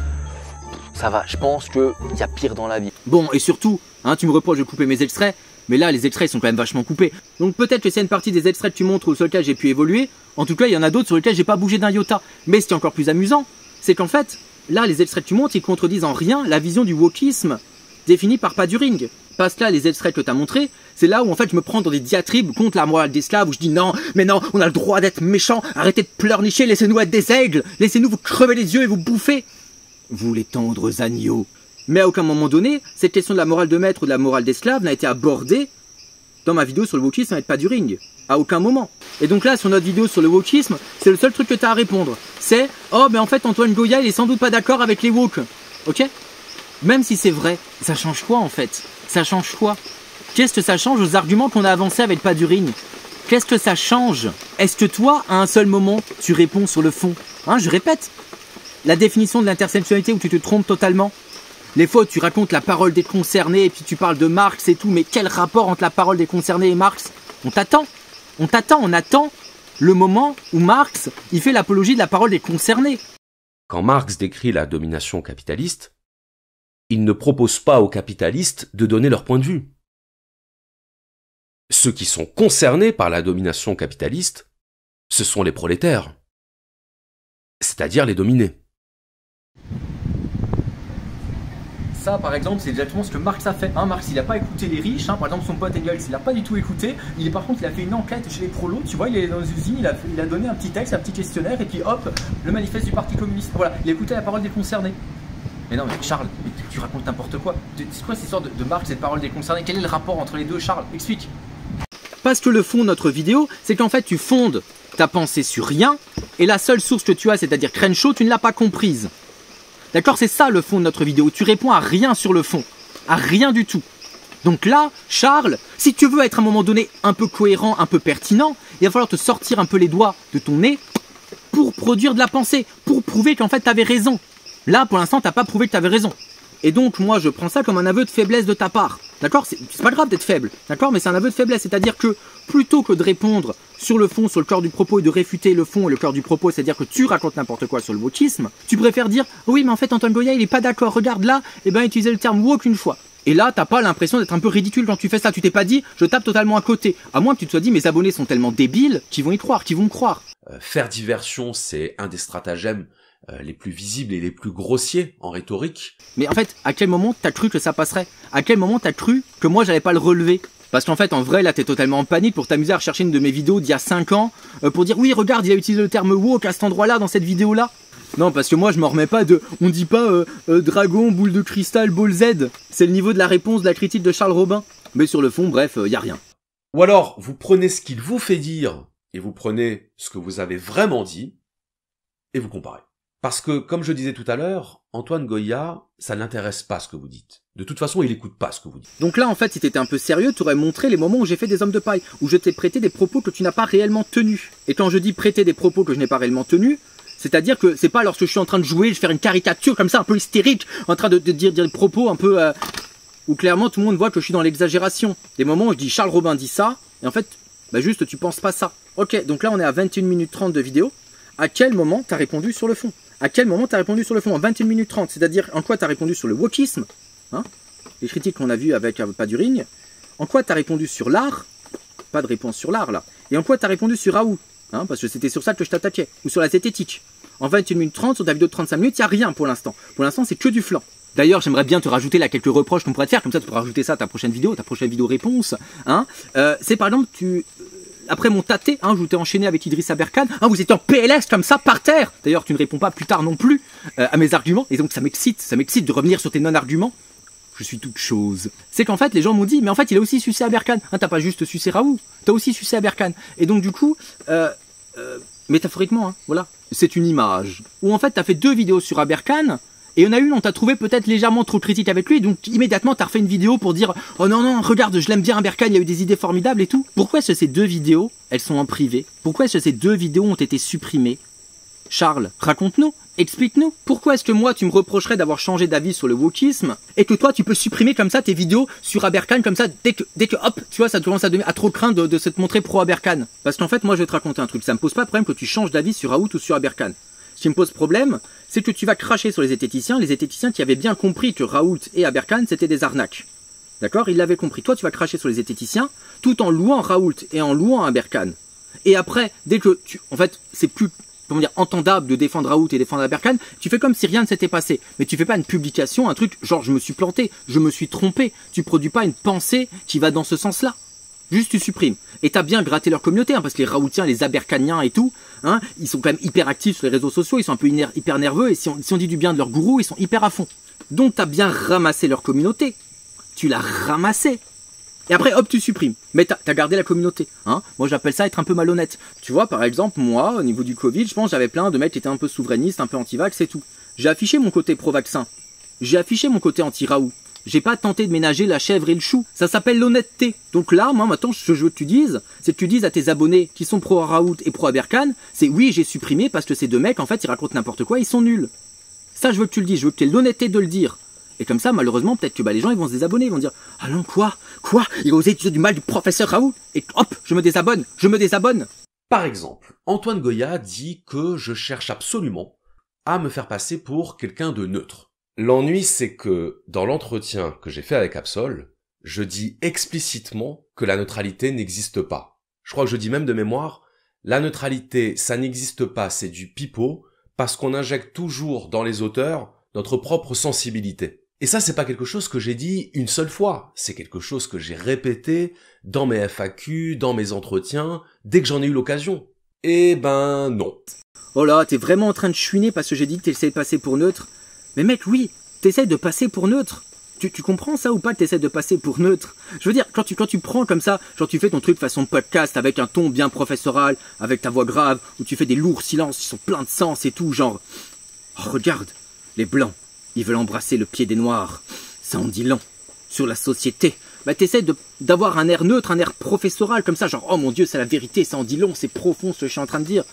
ça va, je pense qu'il y a pire dans la vie. Bon, et surtout, hein, tu me reproches de couper mes extraits, mais là, les extraits ils sont quand même vachement coupés. Donc peut-être que c'est une partie des extraits que tu montres sur lesquels j'ai pu évoluer. En tout cas, il y en a d'autres sur lesquels j'ai pas bougé d'un iota. Mais ce qui est encore plus amusant, c'est qu'en fait, là, les extraits que tu montres, ils contredisent en rien la vision du wokisme définie par Padurine. Parce que là, les extraits que tu as montrés, c'est là où en fait je me prends dans des diatribes contre la morale d'esclave, où je dis non, mais non, on a le droit d'être méchant, arrêtez de pleurnicher, laissez-nous être des aigles, laissez-nous vous crever les yeux et vous bouffer. Vous les tendres agneaux. Mais à aucun moment donné, cette question de la morale de maître ou de la morale d'esclave n'a été abordée dans ma vidéo sur le wokisme avec Padurine. À aucun moment. Et donc là, sur notre vidéo sur le wokisme, c'est le seul truc que tu as à répondre. C'est « Oh, mais en fait, Antoine Goya, il est sans doute pas d'accord avec les woke. » Ok? Même si c'est vrai, ça change quoi en fait? Ça change quoi? Qu'est-ce que ça change aux arguments qu'on a avancés avec Padurine? Qu'est-ce que ça change? Est-ce que toi, à un seul moment, tu réponds sur le fond? Hein, je répète. La définition de l'intersectionnalité où tu te trompes totalement. Les fois où tu racontes la parole des concernés et puis tu parles de Marx et tout, mais quel rapport entre la parole des concernés et Marx? On t'attend. On attend le moment où Marx, il fait l'apologie de la parole des concernés. Quand Marx décrit la domination capitaliste, il ne propose pas aux capitalistes de donner leur point de vue. Ceux qui sont concernés par la domination capitaliste, ce sont les prolétaires, c'est-à-dire les dominés. Ça, par exemple, c'est exactement ce que Marx a fait. Hein, Marx, il n'a pas écouté les riches. Hein. Par exemple, son pote Engels, il n'a pas du tout écouté. Par contre, il a fait une enquête chez les prolos. Tu vois, il est dans les usines, il a donné un petit texte, un petit questionnaire, et puis hop, le manifeste du Parti communiste. Voilà, il a écouté la parole des concernés. Mais non, mais Charles, tu racontes n'importe quoi. C'est quoi cette histoire de Marx et de parole des concernés? Quel est le rapport entre les deux, Charles? Explique. Parce que le fond de notre vidéo, c'est qu'en fait, tu fondes ta pensée sur rien, et la seule source que tu as, c'est-à-dire Crenshaw, tu ne l'as pas comprise. D'accord, c'est ça le fond de notre vidéo. Tu réponds à rien sur le fond. À rien du tout. Donc là, Charles, si tu veux être à un moment donné un peu cohérent, un peu pertinent, il va falloir te sortir un peu les doigts de ton nez pour produire de la pensée, pour prouver qu'en fait tu avais raison. Là, pour l'instant, tu n'as pas prouvé que tu avais raison. Et donc, moi, je prends ça comme un aveu de faiblesse de ta part. D'accord? C'est pas grave d'être faible. D'accord? Mais c'est un aveu de faiblesse. C'est-à-dire que, plutôt que de répondre sur le fond, sur le cœur du propos et de réfuter le fond et le cœur du propos, c'est-à-dire que tu racontes n'importe quoi sur le wokisme, tu préfères dire, oui, mais en fait, Antoine Goya, il est pas d'accord. Regarde là, utiliser le terme woke une fois. Et là, t'as pas l'impression d'être un peu ridicule quand tu fais ça. Tu t'es pas dit, je tape totalement à côté. À moins que tu te sois dit, mes abonnés sont tellement débiles qu'ils vont y croire, qu'ils vont me croire. Faire diversion, c'est un des stratagèmes les plus visibles et les plus grossiers en rhétorique. Mais en fait, à quel moment t'as cru que ça passerait? À quel moment t'as cru que moi j'allais pas le relever? Parce qu'en fait, en vrai, là, t'es totalement en panique pour t'amuser à rechercher une de mes vidéos d'il y a 5 ans pour dire, oui, regarde, il a utilisé le terme woke à cet endroit-là, dans cette vidéo-là. Non, parce que moi, je m'en remets pas de... On dit pas dragon, boule de cristal, ball Z. C'est le niveau de la réponse de la critique de Charles Robin. Mais sur le fond, bref, y a rien. Ou alors, vous prenez ce qu'il vous fait dire, et vous prenez ce que vous avez vraiment dit, et vous comparez. Parce que, comme je disais tout à l'heure, Antoine Goya, ça n'intéresse pas ce que vous dites. De toute façon, il écoute pas ce que vous dites. Donc là, en fait, si t'étais un peu sérieux, t'aurais montré les moments où j'ai fait des hommes de paille, où je t'ai prêté des propos que tu n'as pas réellement tenus. Et quand je dis prêter des propos que je n'ai pas réellement tenus, c'est-à-dire que c'est pas lorsque je suis en train de jouer, je fais une caricature comme ça, un peu hystérique, en train de dire des propos un peu... où clairement tout le monde voit que je suis dans l'exagération. Des moments où je dis Charles Robin dit ça, et en fait, bah juste tu penses pas ça. Ok, donc là on est à 21 minutes 30 de vidéo. À quel moment t'as répondu sur le fond? À quel moment t'as répondu sur le fond? En 21 minutes 30, c'est-à-dire en quoi t'as répondu sur le wokisme, hein, les critiques qu'on a vues avec Paduring. En quoi t'as répondu sur l'art? Pas de réponse sur l'art là. Et en quoi t'as répondu sur Raoult, hein, parce que c'était sur ça que je t'attaquais, ou sur la zététique. En 21 minutes 30, sur ta vidéo de 35 minutes, il n'y a rien pour l'instant. Pour l'instant, c'est que du flanc. D'ailleurs, j'aimerais bien te rajouter là quelques reproches qu'on pourrait te faire, comme ça tu pourras rajouter ça à ta prochaine vidéo réponse. Hein. C'est par exemple, après mon tâté, hein, je t'ai enchaîné avec Idriss Aberkan, hein, vous étiez en PLS comme ça, par terre. D'ailleurs, tu ne réponds pas plus tard non plus à mes arguments, et donc ça m'excite de revenir sur tes non-arguments. Je suis toute chose. C'est qu'en fait, les gens m'ont dit, mais en fait, il a aussi sucé Aberkan. Hein, t'as pas juste sucé Raoult, t'as aussi sucé Aberkan. Et donc du coup, métaphoriquement, hein, voilà, c'est une image. Où en fait, t'as fait 2 vidéos sur Aberkan, et il y en a une, on t'a trouvé peut-être légèrement trop critique avec lui, et donc immédiatement t'as refait une vidéo pour dire « Oh non, non, regarde, je l'aime bien Aberkan, il y a eu des idées formidables et tout ». Pourquoi est-ce que ces 2 vidéos, elles sont en privé? Pourquoi est-ce que ces 2 vidéos ont été supprimées? Charles, raconte-nous, explique-nous. Pourquoi est-ce que moi tu me reprocherais d'avoir changé d'avis sur le wokisme, et que toi tu peux supprimer comme ça tes vidéos sur Aberkan, comme ça, dès que hop, tu vois, ça commence à trop craindre de se te montrer pro Aberkan. Parce qu'en fait, moi je vais te raconter un truc, ça me pose pas de problème que tu changes d'avis sur Raoult ou sur Aberkan. Ce qui me pose problème, c'est que tu vas cracher sur les zététiciens qui avaient bien compris que Raoult et Aberkan c'était des arnaques. D'accord? Ils l'avaient compris. Toi tu vas cracher sur les zététiciens tout en louant Raoult et en louant Aberkan. Et après, dès que en fait, c'est plus, comment dire, entendable de défendre Raoult et défendre Aberkan, tu fais comme si rien ne s'était passé. Mais tu fais pas une publication, un truc genre je me suis planté, je me suis trompé. Tu produis pas une pensée qui va dans ce sens-là. Juste tu supprimes. Et t'as bien gratté leur communauté, hein, parce que les Raoultiens, les Aberkaniens et tout, hein, ils sont quand même hyper actifs sur les réseaux sociaux, ils sont un peu hyper nerveux, et si on dit du bien de leur gourou, ils sont hyper à fond. Donc t'as bien ramassé leur communauté. Tu l'as ramassé. Et après, hop, tu supprimes. Mais t'as gardé la communauté. Hein. Moi, j'appelle ça être un peu malhonnête. Tu vois, par exemple, moi, au niveau du Covid, je pense j'avais plein de mecs qui étaient un peu souverainistes, un peu anti-vax et tout. J'ai affiché mon côté pro-vaccin. J'ai affiché mon côté anti-Raoult. J'ai pas tenté de ménager la chèvre et le chou. Ça s'appelle l'honnêteté. Donc là, moi, maintenant, ce que je veux que tu dises, c'est que tu dises à tes abonnés qui sont pro-Raoult et pro-Aberkan, c'est oui, j'ai supprimé parce que ces 2 mecs, en fait, ils racontent n'importe quoi, ils sont nuls. Ça, je veux que tu le dises. Je veux que tu aies l'honnêteté de le dire. Et comme ça, malheureusement, peut-être que les gens ils vont se désabonner, ils vont dire « Ah non, quoi? Il a osé dire du mal du professeur Raoult ?» Et hop, je me désabonne. Par exemple, Antoine Goya dit que je cherche absolument à me faire passer pour quelqu'un de neutre. L'ennui, c'est que dans l'entretien que j'ai fait avec Absol, je dis explicitement que la neutralité n'existe pas. Je crois que je dis même de mémoire, la neutralité, ça n'existe pas, c'est du pipeau, parce qu'on injecte toujours dans les auteurs notre propre sensibilité. Et ça, c'est pas quelque chose que j'ai dit une seule fois, c'est quelque chose que j'ai répété dans mes FAQ, dans mes entretiens, dès que j'en ai eu l'occasion. Eh ben non. Oh là, t'es vraiment en train de chouiner parce que j'ai dit que t'essayais de passer pour neutre. Mais mec, oui, t'essayes de passer pour neutre. Tu comprends ça ou pas que t'essayes de passer pour neutre? Je veux dire, quand tu prends comme ça, genre tu fais ton truc façon podcast avec un ton bien professoral, avec ta voix grave, où tu fais des lourds silences qui sont pleins de sens et tout, genre... Oh, regarde, les blancs, ils veulent embrasser le pied des noirs. Ça en dit long sur la société. Bah t'essaies d'avoir un air neutre, un air professoral comme ça, genre oh mon dieu, c'est la vérité, ça en dit long, c'est profond ce que je suis en train de dire.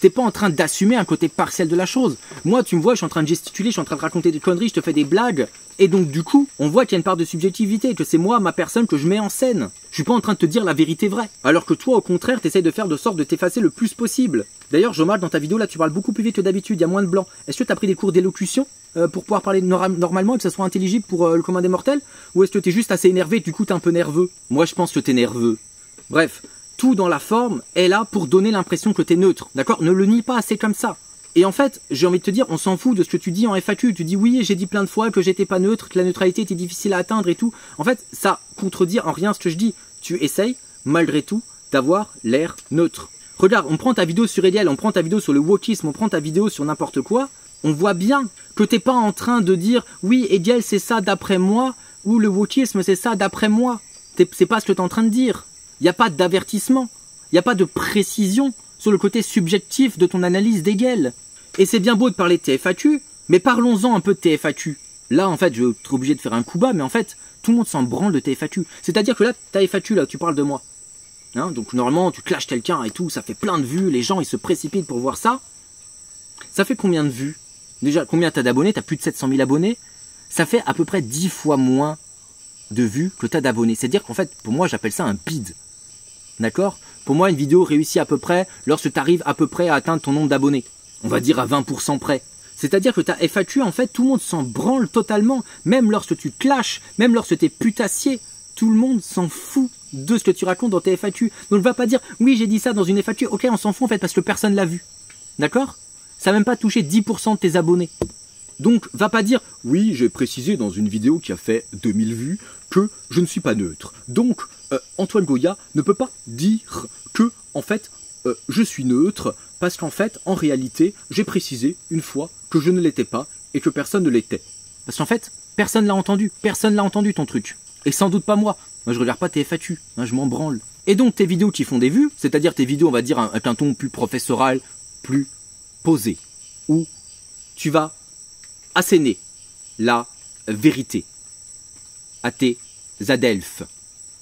T'es pas en train d'assumer un côté partiel de la chose. Moi, tu me vois, je suis en train de gesticuler, je suis en train de raconter des conneries, je te fais des blagues. Et donc, du coup, on voit qu'il y a une part de subjectivité, que c'est moi, ma personne, que je mets en scène. Je suis pas en train de te dire la vérité vraie. Alors que toi, au contraire, t'essayes de faire de sorte de t'effacer le plus possible. D'ailleurs, je remarque dans ta vidéo, là, tu parles beaucoup plus vite que d'habitude, il y a moins de blanc. Est-ce que t'as pris des cours d'élocution pour pouvoir parler normalement et que ça soit intelligible pour le commun des mortels? Ou est-ce que t'es juste assez énervé et du coup t'es un peu nerveux? Moi, je pense que t'es nerveux. Bref. Tout dans la forme est là pour donner l'impression que t'es neutre, d'accord? Ne le nie pas, c'est comme ça. Et en fait, j'ai envie de te dire, on s'en fout de ce que tu dis en FAQ. Tu dis oui, j'ai dit plein de fois que j'étais pas neutre, que la neutralité était difficile à atteindre et tout. En fait, ça contredit en rien ce que je dis. Tu essayes, malgré tout, d'avoir l'air neutre. Regarde, on prend ta vidéo sur Eliel, on prend ta vidéo sur le wokisme, on prend ta vidéo sur n'importe quoi. On voit bien que t'es pas en train de dire oui, Eliel c'est ça d'après moi, ou le wokisme c'est ça d'après moi. C'est pas ce que t'es en train de dire. Il n'y a pas d'avertissement, il n'y a pas de précision sur le côté subjectif de ton analyse d'Hegel. Et c'est bien beau de parler de TFAQ, mais parlons-en un peu de TFAQ. Là, en fait, je vais être obligé de faire un coup bas, mais en fait, tout le monde s'en branle de TFAQ. C'est-à-dire que là, ta FAQ, là, tu parles de moi. Hein, donc normalement, tu clashes quelqu'un et tout, ça fait plein de vues, les gens, ils se précipitent pour voir ça. Ça fait combien de vues? Déjà, combien t'as d'abonnés? T'as plus de 700 000 abonnés. Ça fait à peu près 10 fois moins de vues que t'as d'abonnés. C'est-à-dire qu'en fait, pour moi, j'appelle ça un bid. D'accord? Pour moi, une vidéo réussit à peu près lorsque tu arrives à peu près à atteindre ton nombre d'abonnés. On va dire à 20% près. C'est-à-dire que ta FAQ, en fait, tout le monde s'en branle totalement. Même lorsque tu clashes, même lorsque t'es putassier, tout le monde s'en fout de ce que tu racontes dans tes FAQ. Donc va pas dire, oui, j'ai dit ça dans une FAQ. Ok, on s'en fout en fait parce que personne l'a vu. D'accord? Ça n'a même pas touché 10% de tes abonnés. Donc va pas dire, oui, j'ai précisé dans une vidéo qui a fait 2000 vues que je ne suis pas neutre. Donc Antoine Goya ne peut pas dire que, en fait, je suis neutre parce qu'en fait, en réalité, j'ai précisé une fois que je ne l'étais pas et que personne ne l'était. Parce qu'en fait, personne l'a entendu ton truc. Et sans doute pas moi. Moi, je regarde pas tes FAQ, hein, je m'en branle. Et donc, tes vidéos qui font des vues, c'est-à-dire tes vidéos, on va dire, avec un ton plus professoral, plus posé, où tu vas asséner la vérité à tes adelphes.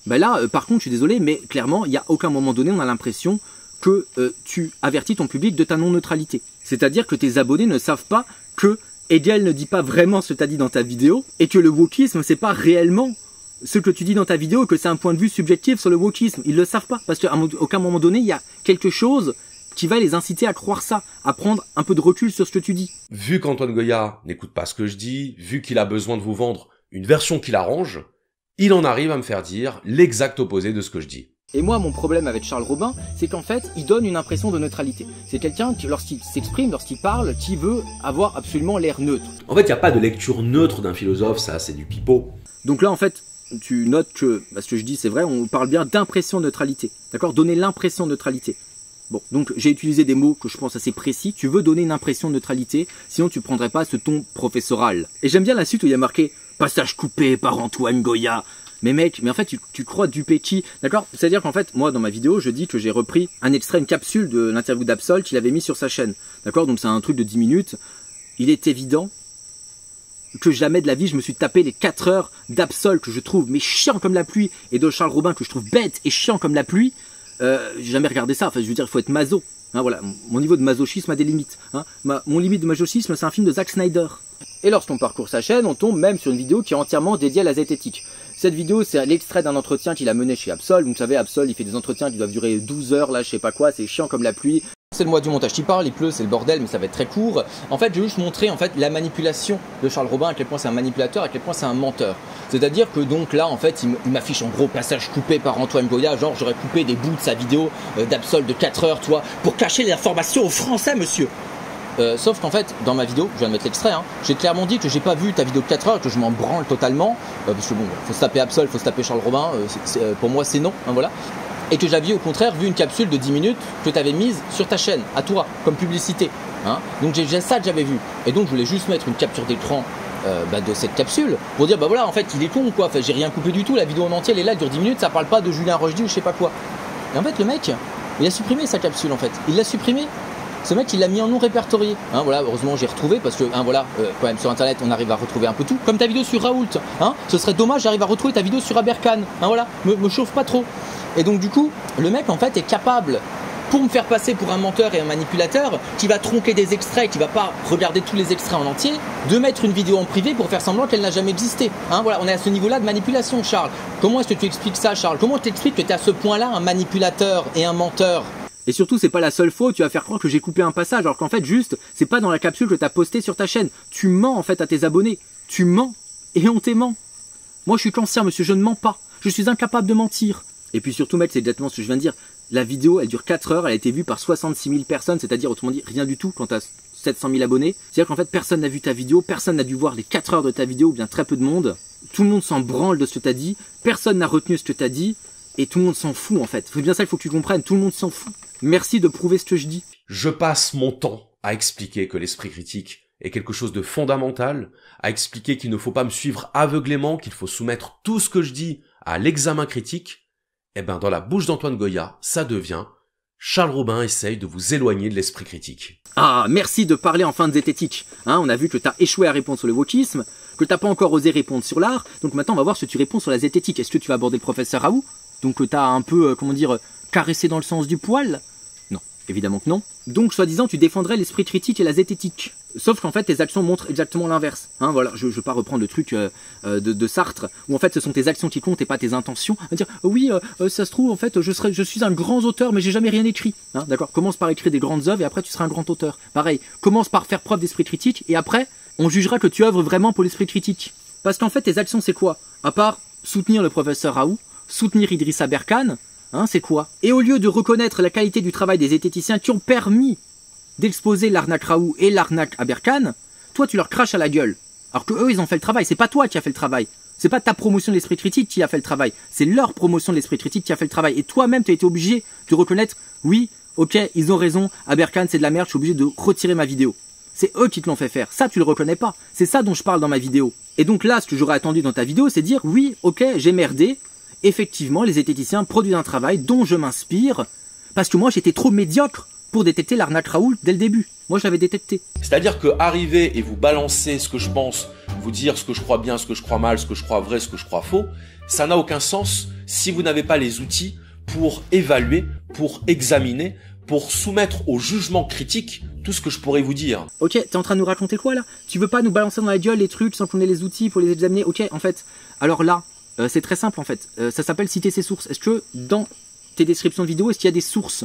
Ben là, par contre, je suis désolé, mais clairement, il n'y a aucun moment donné, on a l'impression que tu avertis ton public de ta non-neutralité. C'est-à-dire que tes abonnés ne savent pas que Hegel ne dit pas vraiment ce que tu as dit dans ta vidéo, et que le wokisme, c'est pas réellement ce que tu dis dans ta vidéo, et que c'est un point de vue subjectif sur le wokisme. Ils le savent pas, parce qu'à aucun moment donné, il y a quelque chose qui va les inciter à croire ça, à prendre un peu de recul sur ce que tu dis. Vu qu'Antoine Goya n'écoute pas ce que je dis, vu qu'il a besoin de vous vendre une version qui l'arrange, il en arrive à me faire dire l'exact opposé de ce que je dis. Et moi, mon problème avec Charles Robin, c'est qu'en fait, il donne une impression de neutralité. C'est quelqu'un qui, lorsqu'il s'exprime, lorsqu'il parle, qui veut avoir absolument l'air neutre. En fait, il n'y a pas de lecture neutre d'un philosophe, ça, c'est du pipeau. Donc là, en fait, tu notes que, ce que je dis, c'est vrai, on parle bien d'impression de neutralité. D'accord? Donner l'impression de neutralité. Bon, donc j'ai utilisé des mots que je pense assez précis. Tu veux donner une impression de neutralité, sinon tu prendrais pas ce ton professoral. Et j'aime bien la suite où il y a marqué « Passage coupé par Antoine Goya ». Mais mec, mais en fait, tu crois du petit, d'accord? C'est-à-dire qu'en fait, moi, dans ma vidéo, je dis que j'ai repris un extrait, une capsule de l'interview d'Absol qu'il avait mis sur sa chaîne. D'accord? Donc c'est un truc de 10 minutes. Il est évident que jamais de la vie, je me suis tapé les 4 heures d'Absol que je trouve mais chiant comme la pluie, et de Charles Robin que je trouve bête et chiant comme la pluie. J'ai jamais regardé ça. Enfin, je veux dire, il faut être maso. Hein, voilà, mon niveau de masochisme a des limites. Hein. Mon limite de masochisme, c'est un film de Zack Snyder. Et lorsqu'on parcourt sa chaîne, on tombe même sur une vidéo qui est entièrement dédiée à la zététique. Cette vidéo, c'est l'extrait d'un entretien qu'il a mené chez Absol. Vous savez, Absol, il fait des entretiens qui doivent durer 12 heures, là, je sais pas quoi, c'est chiant comme la pluie. C'est le mois du montage qui parle, il pleut, c'est le bordel, mais ça va être très court. En fait, je vais juste montrer en fait la manipulation de Charles Robin, à quel point c'est un manipulateur, à quel point c'est un menteur. C'est-à-dire que donc là, en fait, il m'affiche en gros passage coupé par Antoine Goya, genre j'aurais coupé des bouts de sa vidéo d'Absol de 4 heures, tu vois, pour cacher l'information aux Français, monsieur. Sauf qu'en fait, dans ma vidéo, je viens de mettre l'extrait, hein, j'ai clairement dit que j'ai pas vu ta vidéo de 4 heures, que je m'en branle totalement, parce que bon, faut se taper Absol, faut se taper Charles Robin, pour moi c'est non, hein, voilà. Et que j'avais au contraire vu une capsule de 10 minutes que tu avais mise sur ta chaîne, à toi, comme publicité. Hein. Donc j'ai ça que j'avais vu. Et donc je voulais juste mettre une capture d'écran de cette capsule pour dire bah voilà, en fait il est con quoi, enfin, j'ai rien coupé du tout, la vidéo en entier elle est là, elle dure 10 minutes, ça parle pas de Julien Rochdy ou je sais pas quoi. Et en fait le mec, il a supprimé sa capsule en fait, il l'a supprimé. Ce mec il l'a mis en non répertorié. Hein, voilà, heureusement j'ai retrouvé parce que hein, voilà, quand même sur internet on arrive à retrouver un peu tout. Comme ta vidéo sur Raoult, hein, ce serait dommage, j'arrive à retrouver ta vidéo sur Aberkan. Hein, voilà, me chauffe pas trop. Et donc du coup, le mec en fait est capable, pour me faire passer pour un menteur et un manipulateur, qui va tronquer des extraits, qui va pas regarder tous les extraits en entier, de mettre une vidéo en privé pour faire semblant qu'elle n'a jamais existé. Hein, voilà, on est à ce niveau-là de manipulation, Charles. Comment est-ce que tu expliques ça, Charles? Comment tu expliques que tu es à ce point-là un manipulateur et un menteur? Et surtout, c'est pas la seule fois où tu vas faire croire que j'ai coupé un passage, alors qu'en fait, juste, c'est pas dans la capsule que tu as posté sur ta chaîne. Tu mens en fait à tes abonnés. Tu mens et on t'aimant. Moi, je suis cancer, monsieur, je ne mens pas. Je suis incapable de mentir. Et puis surtout, mec, c'est exactement ce que je viens de dire. La vidéo, elle dure 4 heures, elle a été vue par 66 000 personnes, c'est-à-dire, autrement dit, rien du tout quand t'as 700 000 abonnés. C'est-à-dire qu'en fait, personne n'a vu ta vidéo, personne n'a dû voir les 4 heures de ta vidéo, ou bien très peu de monde. Tout le monde s'en branle de ce que t'as dit, personne n'a retenu ce que t'as dit, et tout le monde s'en fout, en fait. C'est bien ça qu'il faut que tu comprennes, tout le monde s'en fout. Merci de prouver ce que je dis. Je passe mon temps à expliquer que l'esprit critique est quelque chose de fondamental, à expliquer qu'il ne faut pas me suivre aveuglément, qu'il faut soumettre tout ce que je dis à l'examen critique. Eh ben, dans la bouche d'Antoine Goya, ça devient Charles Robin essaye de vous éloigner de l'esprit critique. Ah, merci de parler enfin de zététique. Hein, on a vu que t'as échoué à répondre sur le wokisme, que t'as pas encore osé répondre sur l'art, donc maintenant on va voir si tu réponds sur la zététique. Est-ce que tu vas aborder le professeur Raoult? Donc que t'as un peu, comment dire, caressé dans le sens du poil? Non, évidemment que non. Donc, soi-disant, tu défendrais l'esprit critique et la zététique. Sauf qu'en fait, tes actions montrent exactement l'inverse. Hein, voilà, je veux pas reprendre le truc de Sartre, où en fait, ce sont tes actions qui comptent et pas tes intentions. À dire, oui, ça se trouve, en fait, je suis un grand auteur, mais j'ai jamais rien écrit. Hein, d'accord. Commence par écrire des grandes œuvres et après, tu seras un grand auteur. Pareil, commence par faire preuve d'esprit critique et après, on jugera que tu œuvres vraiment pour l'esprit critique. Parce qu'en fait, tes actions, c'est quoi? À part soutenir le professeur Raoult, soutenir Idrissa Berkane, hein, c'est quoi? Et au lieu de reconnaître la qualité du travail des zététiciens qui ont permis d'exposer l'arnaque Raoult et l'arnaque à Berkane, toi tu leur craches à la gueule. Alors que eux ils ont fait le travail, c'est pas toi qui as fait le travail. C'est pas ta promotion de l'esprit critique qui a fait le travail, c'est leur promotion de l'esprit critique qui a fait le travail. Et toi-même tu as été obligé de reconnaître, oui, ok, ils ont raison, à Berkane c'est de la merde, je suis obligé de retirer ma vidéo. C'est eux qui te l'ont fait faire, ça tu le reconnais pas. C'est ça dont je parle dans ma vidéo. Et donc là, ce que j'aurais attendu dans ta vidéo, c'est dire, oui, ok, j'ai merdé, effectivement les zététiciens produisent un travail dont je m'inspire, parce que moi j'étais trop médiocre pour détecter l'arnaque Raoult dès le début. Moi, je l'avais détecté. C'est-à-dire que arriver et vous balancer ce que je pense, vous dire ce que je crois bien, ce que je crois mal, ce que je crois vrai, ce que je crois faux, ça n'a aucun sens si vous n'avez pas les outils pour évaluer, pour examiner, pour soumettre au jugement critique tout ce que je pourrais vous dire. Ok, t'es en train de nous raconter quoi là? Tu veux pas nous balancer dans la gueule les trucs sans qu'on ait les outils pour les examiner? Ok, en fait, alors là, c'est très simple en fait. Ça s'appelle citer ses sources. Est-ce que dans tes descriptions de vidéos, est-ce qu'il y a des sources?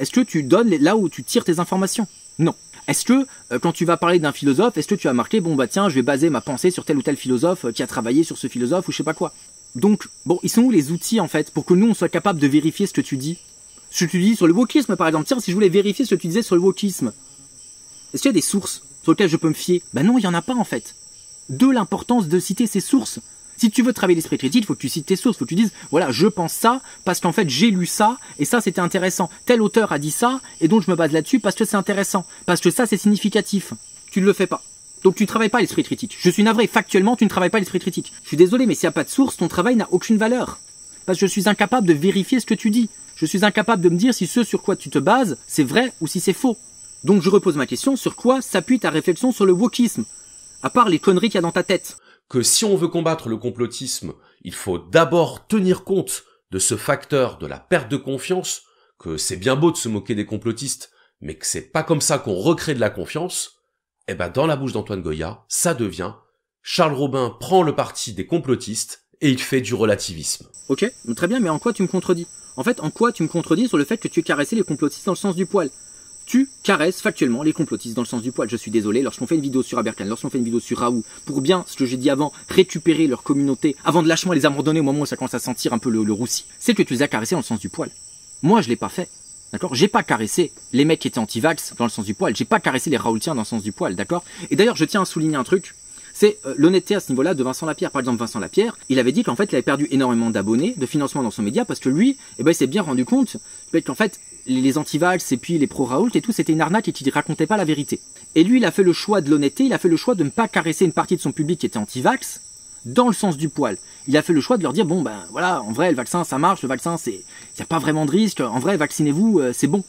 Est-ce que tu donnes là où tu tires tes informations? Non. Est-ce que, quand tu vas parler d'un philosophe, est-ce que tu as marqué, bon bah tiens, je vais baser ma pensée sur tel ou tel philosophe qui a travaillé sur ce philosophe ou je sais pas quoi? Donc, bon, ils sont où les outils en fait pour que nous on soit capable de vérifier ce que tu dis? Ce que tu dis sur le wokisme par exemple. Tiens, si je voulais vérifier ce que tu disais sur le wokisme, est-ce qu'il y a des sources sur lesquelles je peux me fier? Ben non, il y en a pas en fait. De l'importance de citer ses sources. Si tu veux travailler l'esprit critique, il faut que tu cites tes sources, il faut que tu dises, voilà, je pense ça, parce qu'en fait, j'ai lu ça, et ça, c'était intéressant. Tel auteur a dit ça, et donc je me base là-dessus parce que c'est intéressant. Parce que ça, c'est significatif. Tu ne le fais pas. Donc tu ne travailles pas l'esprit critique. Je suis navré, factuellement, tu ne travailles pas l'esprit critique. Je suis désolé, mais s'il n'y a pas de source, ton travail n'a aucune valeur. Parce que je suis incapable de vérifier ce que tu dis. Je suis incapable de me dire si ce sur quoi tu te bases, c'est vrai ou si c'est faux. Donc je repose ma question, sur quoi s'appuie ta réflexion sur le wokisme? À part les conneries qu'il y a dans ta tête. Que si on veut combattre le complotisme, il faut d'abord tenir compte de ce facteur de la perte de confiance, que c'est bien beau de se moquer des complotistes, mais que c'est pas comme ça qu'on recrée de la confiance, et ben dans la bouche d'Antoine Goya, ça devient Charles Robin prend le parti des complotistes et il fait du relativisme. Ok, très bien, mais en quoi tu me contredis? En fait, en quoi tu me contredis sur le fait que tu caressais les complotistes dans le sens du poil? Tu caresses factuellement les complotistes dans le sens du poil. Je suis désolé, lorsqu'on fait une vidéo sur Berkane, lorsqu'on fait une vidéo sur Raoult, pour bien, ce que j'ai dit avant, récupérer leur communauté, avant de lâchement les abandonner au moment où ça commence à sentir un peu le roussi, c'est que tu les as caressés dans le sens du poil. Moi, je l'ai pas fait. D'accord? J'ai pas caressé les mecs qui étaient anti-vax dans le sens du poil. J'ai pas caressé les Raoultiens dans le sens du poil, d'accord? Et d'ailleurs, je tiens à souligner un truc. C'est l'honnêteté à ce niveau-là de Vincent Lapierre. Par exemple, Vincent Lapierre, il avait dit qu'en fait, il avait perdu énormément d'abonnés, de financement dans son média, parce que lui, eh ben, il s'est bien rendu compte qu'en fait, les anti-vax et puis les pro-Raoult et tout, c'était une arnaque et qu'il racontait pas la vérité. Et lui, il a fait le choix de l'honnêteté, il a fait le choix de ne pas caresser une partie de son public qui était anti-vax, dans le sens du poil. Il a fait le choix de leur dire, bon, ben, voilà, en vrai, le vaccin, ça marche, le vaccin, il n'y a pas vraiment de risque, en vrai, vaccinez-vous, c'est bon.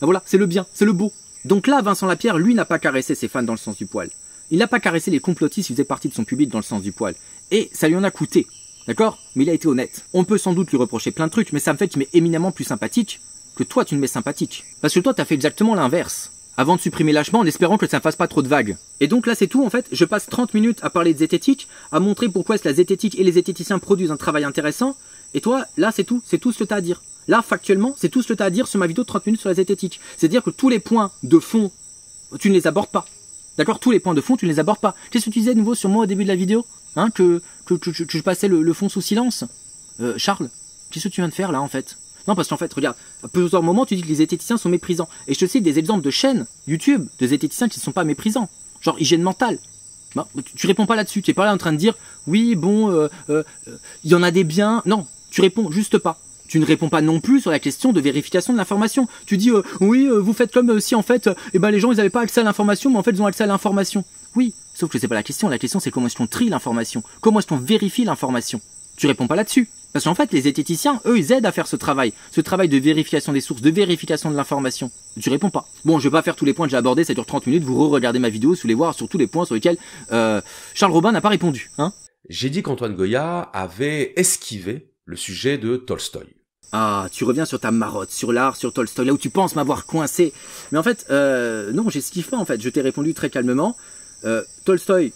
Voilà, c'est le bien, c'est le beau. Donc là, Vincent Lapierre, lui, n'a pas caressé ses fans dans le sens du poil. Il n'a pas caressé les complotistes qui faisaient partie de son public dans le sens du poil. Et ça lui en a coûté. D'accord? Mais il a été honnête. On peut sans doute lui reprocher plein de trucs, mais ça me fait qu'il m'est éminemment plus sympathique que toi tu me mets sympathique. Parce que toi t'as fait exactement l'inverse. Avant de supprimer lâchement en espérant que ça ne fasse pas trop de vagues. Et donc là c'est tout en fait. Je passe 30 minutes à parler de zététique, à montrer pourquoi est-ce que la zététique et les zététiciens produisent un travail intéressant. Et toi, là c'est tout ce que t'as à dire. Là factuellement, c'est tout ce que t'as à dire sur ma vidéo de 30 minutes sur la zététique. C'est-à-dire que tous les points de fond, tu ne les abordes pas. D'accord? Tous les points de fond, tu ne les abordes pas. Qu'est-ce que tu disais de nouveau sur moi au début de la vidéo? Hein, que je passais le fond sous silence? Charles, qu'est-ce que tu viens de faire là en fait? Non, parce qu'en fait, regarde, à plusieurs moments, tu dis que les zététiciens sont méprisants. Et je te cite des exemples de chaînes YouTube de zététiciens qui ne sont pas méprisants. Genre hygiène mentale. Bah, tu réponds pas là-dessus. Tu es pas là en train de dire, oui, bon, il y en a des biens. Non, tu réponds juste pas. Tu ne réponds pas non plus sur la question de vérification de l'information. Tu dis, oui, vous faites comme si en fait, les gens, ils n'avaient pas accès à l'information, mais en fait, ils ont accès à l'information. Oui, sauf que c'est pas la question. La question, c'est comment est-ce qu'on trie l'information? Comment est-ce qu'on vérifie l'information? Tu réponds pas là-dessus. Parce qu'en fait, les zététiciens, eux, ils aident à faire ce travail de vérification des sources, de vérification de l'information. Tu réponds pas. Bon, je vais pas faire tous les points que j'ai abordés, ça dure 30 minutes, vous re-regardez ma vidéo, si vous voulez voir sur tous les points sur lesquels Charles Robin n'a pas répondu. Hein? J'ai dit qu'Antoine Goya avait esquivé le sujet de Tolstoï. Ah, tu reviens sur ta marotte, sur l'art, sur Tolstoï, là où tu penses m'avoir coincé. Mais en fait, non, j'esquive pas en fait. Je t'ai répondu très calmement. Tolstoï,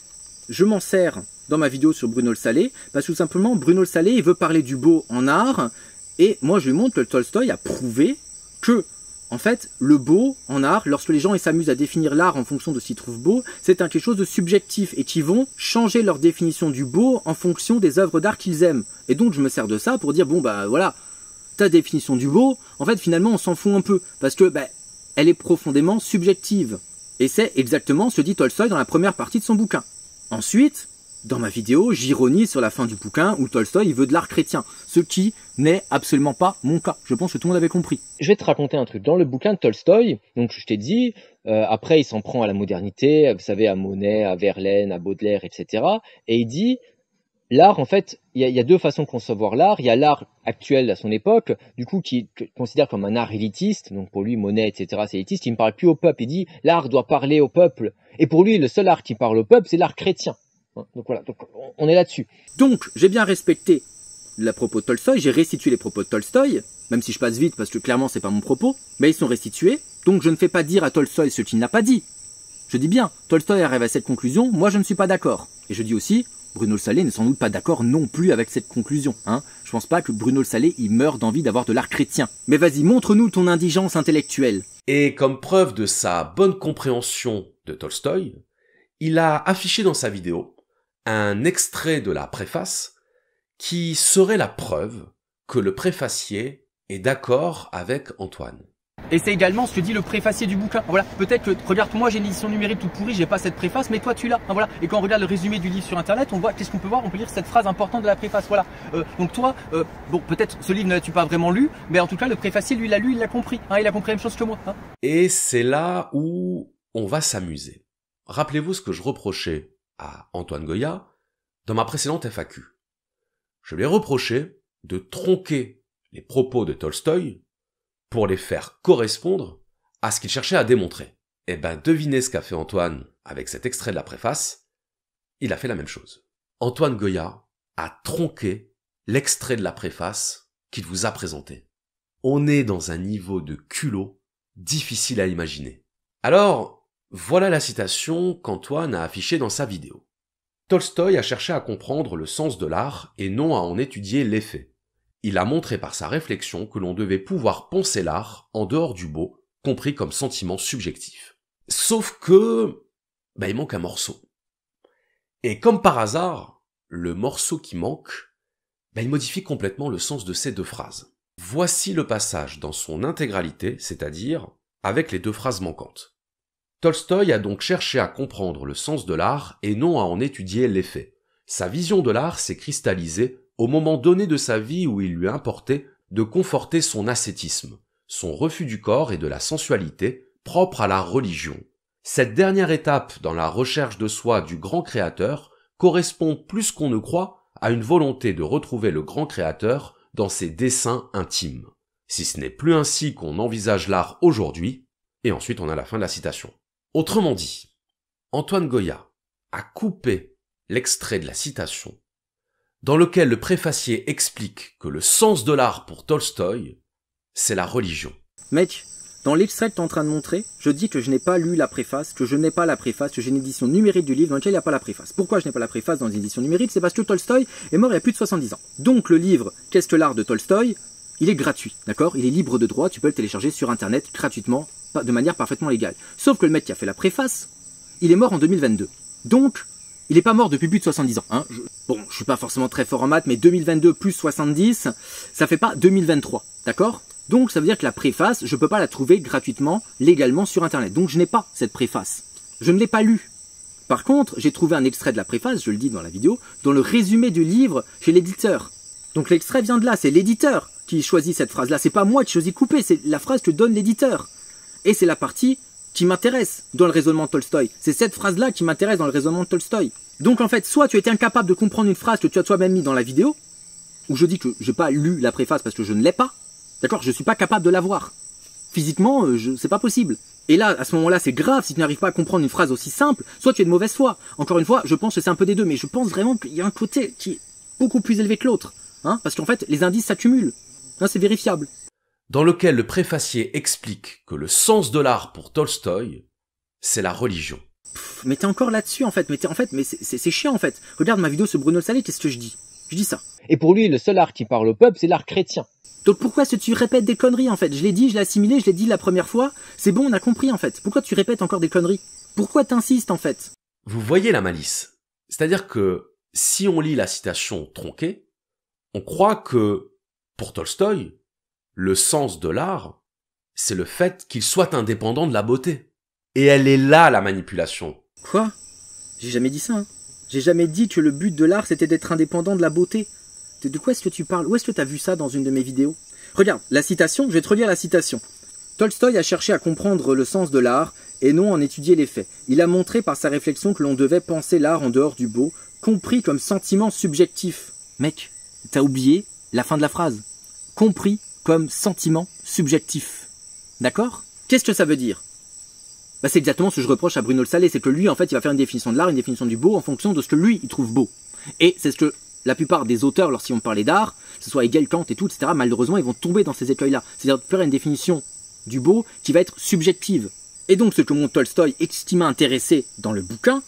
je m'en sers dans ma vidéo sur Bruno le Salé, parce que tout simplement, Bruno le Salé, il veut parler du beau en art, et moi je lui montre que Tolstoï a prouvé que, en fait, le beau en art, lorsque les gens s'amusent à définir l'art en fonction de ce qu'ils trouvent beau, c'est quelque chose de subjectif, et qu'ils vont changer leur définition du beau en fonction des œuvres d'art qu'ils aiment. Et donc je me sers de ça pour dire, bon bah voilà, ta définition du beau, en fait finalement on s'en fout un peu, parce que elle est profondément subjective. Et c'est exactement ce que dit Tolstoï dans la première partie de son bouquin. Ensuite, dans ma vidéo, j'ironise sur la fin du bouquin où Tolstoï il veut de l'art chrétien, ce qui n'est absolument pas mon cas. Je pense que tout le monde avait compris. Je vais te raconter un truc. Dans le bouquin de Tolstoï, donc je t'ai dit, après il s'en prend à la modernité, vous savez, à Monet, à Verlaine, à Baudelaire, etc. Et il dit, l'art, en fait, il y a deux façons de concevoir l'art. Il y a l'art actuel à son époque, du coup, qui considère comme un art élitiste. Donc pour lui, Monet, etc., c'est élitiste. Il ne parle plus au peuple. Il dit, l'art doit parler au peuple. Et pour lui, le seul art qui parle au peuple, c'est l'art chrétien. Donc voilà, donc on est là-dessus. Donc, j'ai bien respecté les propos de Tolstoï, j'ai restitué les propos de Tolstoï, même si je passe vite parce que clairement c'est pas mon propos, mais ils sont restitués, donc je ne fais pas dire à Tolstoï ce qu'il n'a pas dit. Je dis bien, Tolstoï arrive à cette conclusion, moi je ne suis pas d'accord. Et je dis aussi, Bruno le Salé n'est sans doute pas d'accord non plus avec cette conclusion. Je pense pas que Bruno le Salé il meurt d'envie d'avoir de l'art chrétien. Mais vas-y, montre-nous ton indigence intellectuelle. Et comme preuve de sa bonne compréhension de Tolstoï, il a affiché dans sa vidéo un extrait de la préface qui serait la preuve que le préfacier est d'accord avec Antoine. Et c'est également ce que dit le préfacier du bouquin. Voilà, peut-être que, regarde, moi j'ai une édition numérique toute pourrie, j'ai pas cette préface, mais toi tu l'as. Voilà. Et quand on regarde le résumé du livre sur internet, on voit, qu'est-ce qu'on peut voir? On peut lire cette phrase importante de la préface. Voilà. Donc toi, bon, peut-être ce livre ne l'as-tu pas vraiment lu, mais en tout cas le préfacier lui l'a lu, il l'a compris. Il a compris la même chose que moi. Et c'est là où on va s'amuser. Rappelez-vous ce que je reprochais à Antoine Goya dans ma précédente FAQ. Je lui ai reproché de tronquer les propos de Tolstoï pour les faire correspondre à ce qu'il cherchait à démontrer. Eh ben, devinez ce qu'a fait Antoine avec cet extrait de la préface. Il a fait la même chose. Antoine Goya a tronqué l'extrait de la préface qu'il vous a présenté. On est dans un niveau de culot difficile à imaginer. Alors, voilà la citation qu'Antoine a affichée dans sa vidéo. Tolstoï a cherché à comprendre le sens de l'art et non à en étudier l'effet. Il a montré par sa réflexion que l'on devait pouvoir penser l'art en dehors du beau, compris comme sentiment subjectif. Sauf que, il manque un morceau. Et comme par hasard, le morceau qui manque, il modifie complètement le sens de ces deux phrases. Voici le passage dans son intégralité, c'est-à-dire avec les deux phrases manquantes. Tolstoï a donc cherché à comprendre le sens de l'art et non à en étudier l'effet. Sa vision de l'art s'est cristallisée au moment donné de sa vie où il lui importait de conforter son ascétisme, son refus du corps et de la sensualité propre à la religion. Cette dernière étape dans la recherche de soi du grand créateur correspond plus qu'on ne croit à une volonté de retrouver le grand créateur dans ses desseins intimes. Si ce n'est plus ainsi qu'on envisage l'art aujourd'hui, et ensuite on a la fin de la citation. Autrement dit, Antoine Goya a coupé l'extrait de la citation dans lequel le préfacier explique que le sens de l'art pour Tolstoï, c'est la religion. Mec, dans l'extrait que tu es en train de montrer, je dis que je n'ai pas lu la préface, que je n'ai pas la préface, que j'ai une édition numérique du livre dans laquelle il n'y a pas la préface. Pourquoi je n'ai pas la préface dans une édition numérique? C'est parce que Tolstoï est mort il y a plus de 70 ans. Donc le livre « Qu'est-ce que l'art de Tolstoï ?» il est gratuit, d'accord? Il est libre de droit, tu peux le télécharger sur internet gratuitement, de manière parfaitement légale. Sauf que le mec qui a fait la préface, il est mort en 2022. Donc, il n'est pas mort depuis plus de 70 ans. Je suis pas forcément très fort en maths, mais 2022 plus 70, ça fait pas 2023, d'accord? Donc ça veut dire que la préface, je peux pas la trouver gratuitement, légalement sur internet. Donc je n'ai pas cette préface. Je ne l'ai pas lue. Par contre, j'ai trouvé un extrait de la préface, je le dis dans la vidéo, dans le résumé du livre chez l'éditeur. Donc l'extrait vient de là, c'est l'éditeur qui choisit cette phrase-là. C'est pas moi qui choisis couper, c'est la phrase que donne l'éditeur. Et c'est la partie qui m'intéresse dans le raisonnement de Tolstoï. C'est cette phrase-là qui m'intéresse dans le raisonnement de Tolstoï. Donc en fait, soit tu étais incapable de comprendre une phrase que tu as toi-même mis dans la vidéo, où je dis que j'ai pas lu la préface parce que je ne l'ai pas, d'accord, je suis pas capable de la voir. Physiquement, c'est pas possible. Et là, à ce moment-là, c'est grave si tu n'arrives pas à comprendre une phrase aussi simple, soit tu es de mauvaise foi. Encore une fois, je pense que c'est un peu des deux, mais je pense vraiment qu'il y a un côté qui est beaucoup plus élevé que l'autre. Parce qu'en fait, les indices s'accumulent. Non, c'est vérifiable. Dans lequel le préfacier explique que le sens de l'art pour Tolstoï, c'est la religion. Mais t'es encore là-dessus, en fait. Mais c'est chiant, en fait. Regarde ma vidéo sur Bruno Salé, qu'est-ce que je dis? Je dis ça. Et pour lui, le seul art qui parle au peuple, c'est l'art chrétien. Donc pourquoi est-ce que tu répètes des conneries, en fait? Je l'ai dit, je l'ai assimilé, je l'ai dit la première fois. C'est bon, on a compris, en fait. Pourquoi tu répètes encore des conneries? Pourquoi t'insistes, en fait? Vous voyez la malice. C'est-à-dire que si on lit la citation tronquée, on croit que, pour Tolstoï, le sens de l'art, c'est le fait qu'il soit indépendant de la beauté. Et elle est là, la manipulation. Quoi? J'ai jamais dit ça, hein. J'ai jamais dit que le but de l'art, c'était d'être indépendant de la beauté. De quoi est-ce que tu parles? Où est-ce que tu as vu ça dans une de mes vidéos? Regarde, la citation, je vais te relire la citation. Tolstoï a cherché à comprendre le sens de l'art et non en étudier les faits. Il a montré par sa réflexion que l'on devait penser l'art en dehors du beau, compris comme sentiment subjectif. Mec, t'as oublié la fin de la phrase. Compris comme sentiment subjectif. D'accord? Qu'est-ce que ça veut dire? Bah, c'est exactement ce que je reproche à Bruno Le Salé, c'est que lui, en fait, il va faire une définition de l'art, une définition du beau en fonction de ce que lui, il trouve beau. Et c'est ce que la plupart des auteurs, lorsqu'ils vont parler d'art, que ce soit Hegel, Kant et tout, etc., malheureusement, ils vont tomber dans ces écueils-là. C'est-à-dire faire une définition du beau qui va être subjective. Et donc, ce que mon Tolstoï estima intéressé dans le bouquin,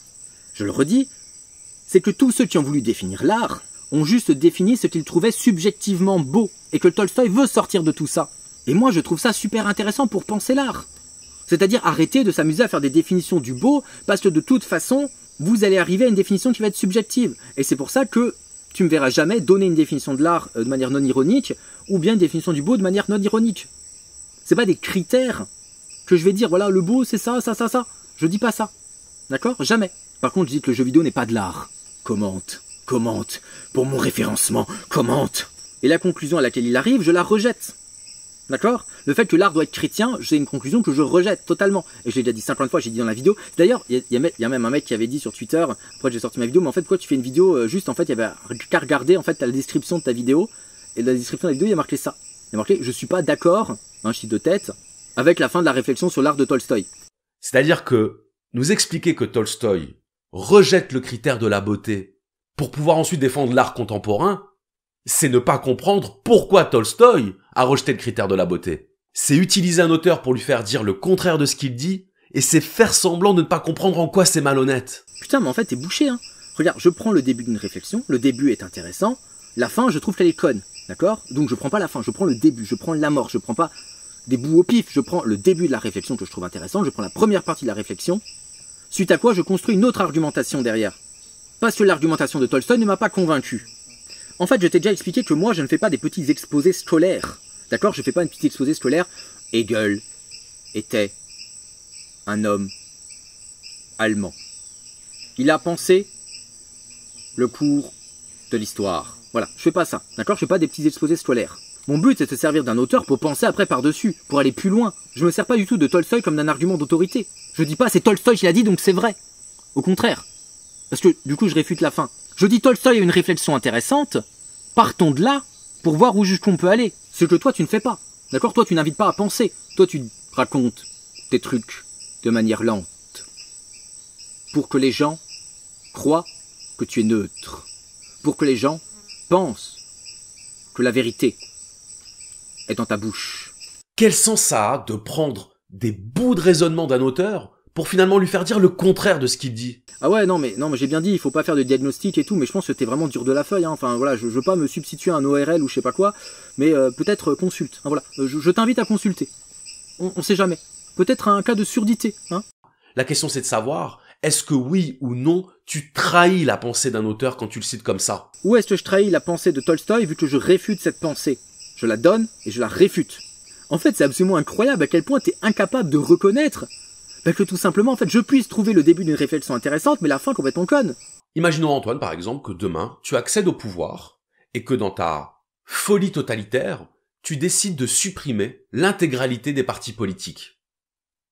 je le redis, c'est que tous ceux qui ont voulu définir l'art ont juste défini ce qu'ils trouvaient subjectivement beau, et que Tolstoï veut sortir de tout ça. Et moi, je trouve ça super intéressant pour penser l'art. C'est-à-dire arrêter de s'amuser à faire des définitions du beau, parce que de toute façon, vous allez arriver à une définition qui va être subjective. Et c'est pour ça que tu me verras jamais donner une définition de l'art de manière non ironique, ou bien une définition du beau de manière non ironique. C'est pas des critères que je vais dire, voilà, le beau c'est ça, ça, ça, ça. Je dis pas ça. D'accord? Jamais. Par contre, je dis que le jeu vidéo n'est pas de l'art. Commente. Pour mon référencement, commente. Et la conclusion à laquelle il arrive, je la rejette. D'accord? Le fait que l'art doit être chrétien, c'est une conclusion que je rejette totalement. Et je l'ai déjà dit 50 fois, j'ai dit dans la vidéo. D'ailleurs, il y a même un mec qui avait dit sur Twitter, après j'ai sorti ma vidéo, mais en fait, pourquoi tu fais une vidéo juste, en fait, il y avait qu'à regarder, en fait, la description de ta vidéo. Et dans la description de la vidéo, il y a marqué ça. Il y a marqué, je suis pas d'accord, un chiffre de tête, avec la fin de la réflexion sur l'art de Tolstoï. C'est-à-dire que nous expliquer que Tolstoï rejette le critère de la beauté pour pouvoir ensuite défendre l'art contemporain, c'est ne pas comprendre pourquoi Tolstoï a rejeté le critère de la beauté. C'est utiliser un auteur pour lui faire dire le contraire de ce qu'il dit, et c'est faire semblant de ne pas comprendre en quoi c'est malhonnête. Putain, mais en fait, t'es bouché, hein. Regarde, je prends le début d'une réflexion, le début est intéressant, la fin, je trouve qu'elle est conne, d'accord? Donc je prends pas la fin, je prends le début, je prends l'amorce, je prends pas des bouts au pif, je prends le début de la réflexion que je trouve intéressant, je prends la première partie de la réflexion, suite à quoi je construis une autre argumentation derrière. Parce que l'argumentation de Tolstoï ne m'a pas convaincu. En fait, je t'ai déjà expliqué que moi, je ne fais pas des petits exposés scolaires. D'accord? Je fais pas un petit exposé scolaire. Hegel était un homme allemand. Il a pensé le cours de l'histoire. Voilà, je fais pas ça. D'accord? Je fais pas des petits exposés scolaires. Mon but, c'est de se servir d'un auteur pour penser après par-dessus, pour aller plus loin. Je me sers pas du tout de Tolstoï comme d'un argument d'autorité. Je dis pas, c'est Tolstoï qui l'a dit, donc c'est vrai. Au contraire. Parce que, du coup, je réfute la fin. Je dis Tolstoï a une réflexion intéressante, partons de là pour voir où jusqu'on peut aller. Ce que toi tu ne fais pas. D'accord? Toi tu n'invites pas à penser. Toi tu racontes tes trucs de manière lente. Pour que les gens croient que tu es neutre. Pour que les gens pensent que la vérité est dans ta bouche. Quel sens ça a de prendre des bouts de raisonnement d'un auteur pour finalement lui faire dire le contraire de ce qu'il dit? Ah ouais, non mais j'ai bien dit, il faut pas faire de diagnostic et tout, mais je pense que t'es vraiment dur de la feuille, hein. Enfin voilà, je veux pas me substituer à un ORL ou je sais pas quoi, mais peut-être consulte, hein, voilà, je t'invite à consulter. On sait jamais. Peut-être un cas de surdité, hein. La question c'est de savoir, est-ce que oui ou non, tu trahis la pensée d'un auteur quand tu le cites comme ça? Ou est-ce que je trahis la pensée de Tolstoï vu que je réfute cette pensée? Je la donne et je la réfute. En fait, c'est absolument incroyable à quel point t'es incapable de reconnaître que tout simplement, en fait, je puisse trouver le début d'une réflexion intéressante, mais la fin complètement conne. Imaginons, Antoine, par exemple, que demain, tu accèdes au pouvoir, et que dans ta folie totalitaire, tu décides de supprimer l'intégralité des partis politiques.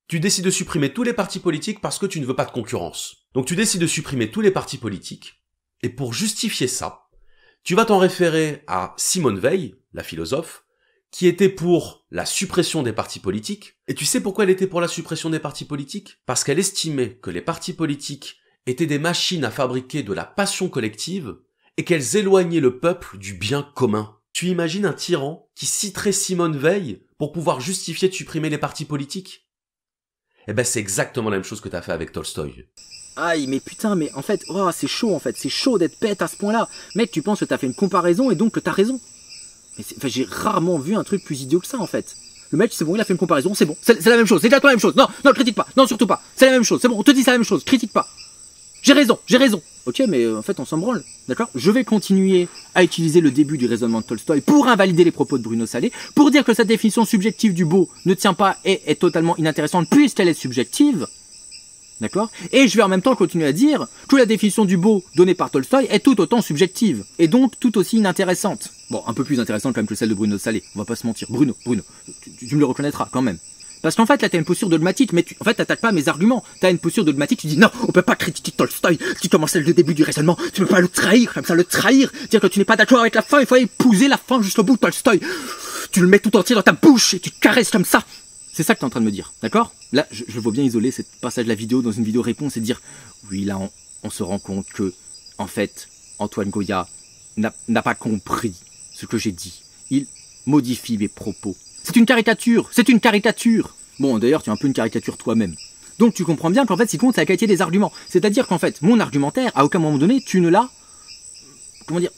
Tu décides de supprimer tous les partis politiques parce que tu ne veux pas de concurrence. Donc tu décides de supprimer tous les partis politiques, et pour justifier ça, tu vas t'en référer à Simone Veil, la philosophe, qui était pour la suppression des partis politiques. Et tu sais pourquoi elle était pour la suppression des partis politiques? Parce qu'elle estimait que les partis politiques étaient des machines à fabriquer de la passion collective et qu'elles éloignaient le peuple du bien commun. Tu imagines un tyran qui citerait Simone Veil pour pouvoir justifier de supprimer les partis politiques? Eh ben c'est exactement la même chose que t'as fait avec Tolstoï. Aïe, mais putain, mais en fait, oh, c'est chaud en fait, c'est chaud d'être bête à ce point-là. Mec, tu penses que t'as fait une comparaison et donc que t'as raison. Mais enfin, j'ai rarement vu un truc plus idiot que ça en fait. Le mec, c'est bon, il a fait une comparaison, c'est bon, c'est la même chose, c'est exactement la même chose. Non, non, critique pas, non, surtout pas, c'est la même chose, c'est bon, on te dit c'est la même chose, critique pas. J'ai raison, j'ai raison. Ok, mais en fait, on s'en branle, d'accord? Je vais continuer à utiliser le début du raisonnement de Tolstoï pour invalider les propos de Bruno Salé, pour dire que cette définition subjective du beau ne tient pas et est totalement inintéressante puisqu'elle est subjective. D'accord? Et je vais en même temps continuer à dire que la définition du beau donnée par Tolstoï est tout autant subjective, et donc tout aussi inintéressante. Bon, un peu plus intéressante quand même que celle de Bruno Salé, on va pas se mentir. Bruno, tu me le reconnaîtras quand même. Parce qu'en fait, là, t'as une posture dogmatique, mais en fait, t'attaques pas mes arguments. T'as une posture dogmatique, tu dis non, on peut pas critiquer Tolstoï, tu commences le début du raisonnement, tu peux pas le trahir, comme ça, le trahir, dire que tu n'es pas d'accord avec la fin, il faut épouser la fin jusqu'au bout, Tolstoï. Tu le mets tout entier dans ta bouche et tu caresses comme ça. C'est ça que t'es en train de me dire, d'accord? Là, je veux bien isoler ce passage de la vidéo dans une vidéo réponse et dire, oui, là, on se rend compte que, en fait, Antoine Goya n'a pas compris ce que j'ai dit. Il modifie mes propos. C'est une caricature, c'est une caricature. Bon, d'ailleurs, tu es un peu une caricature toi-même. Donc tu comprends bien qu'en fait, ce qui compte, c'est la qualité des arguments. C'est-à-dire qu'en fait, mon argumentaire, à aucun moment donné, tu ne l'as, comment dire,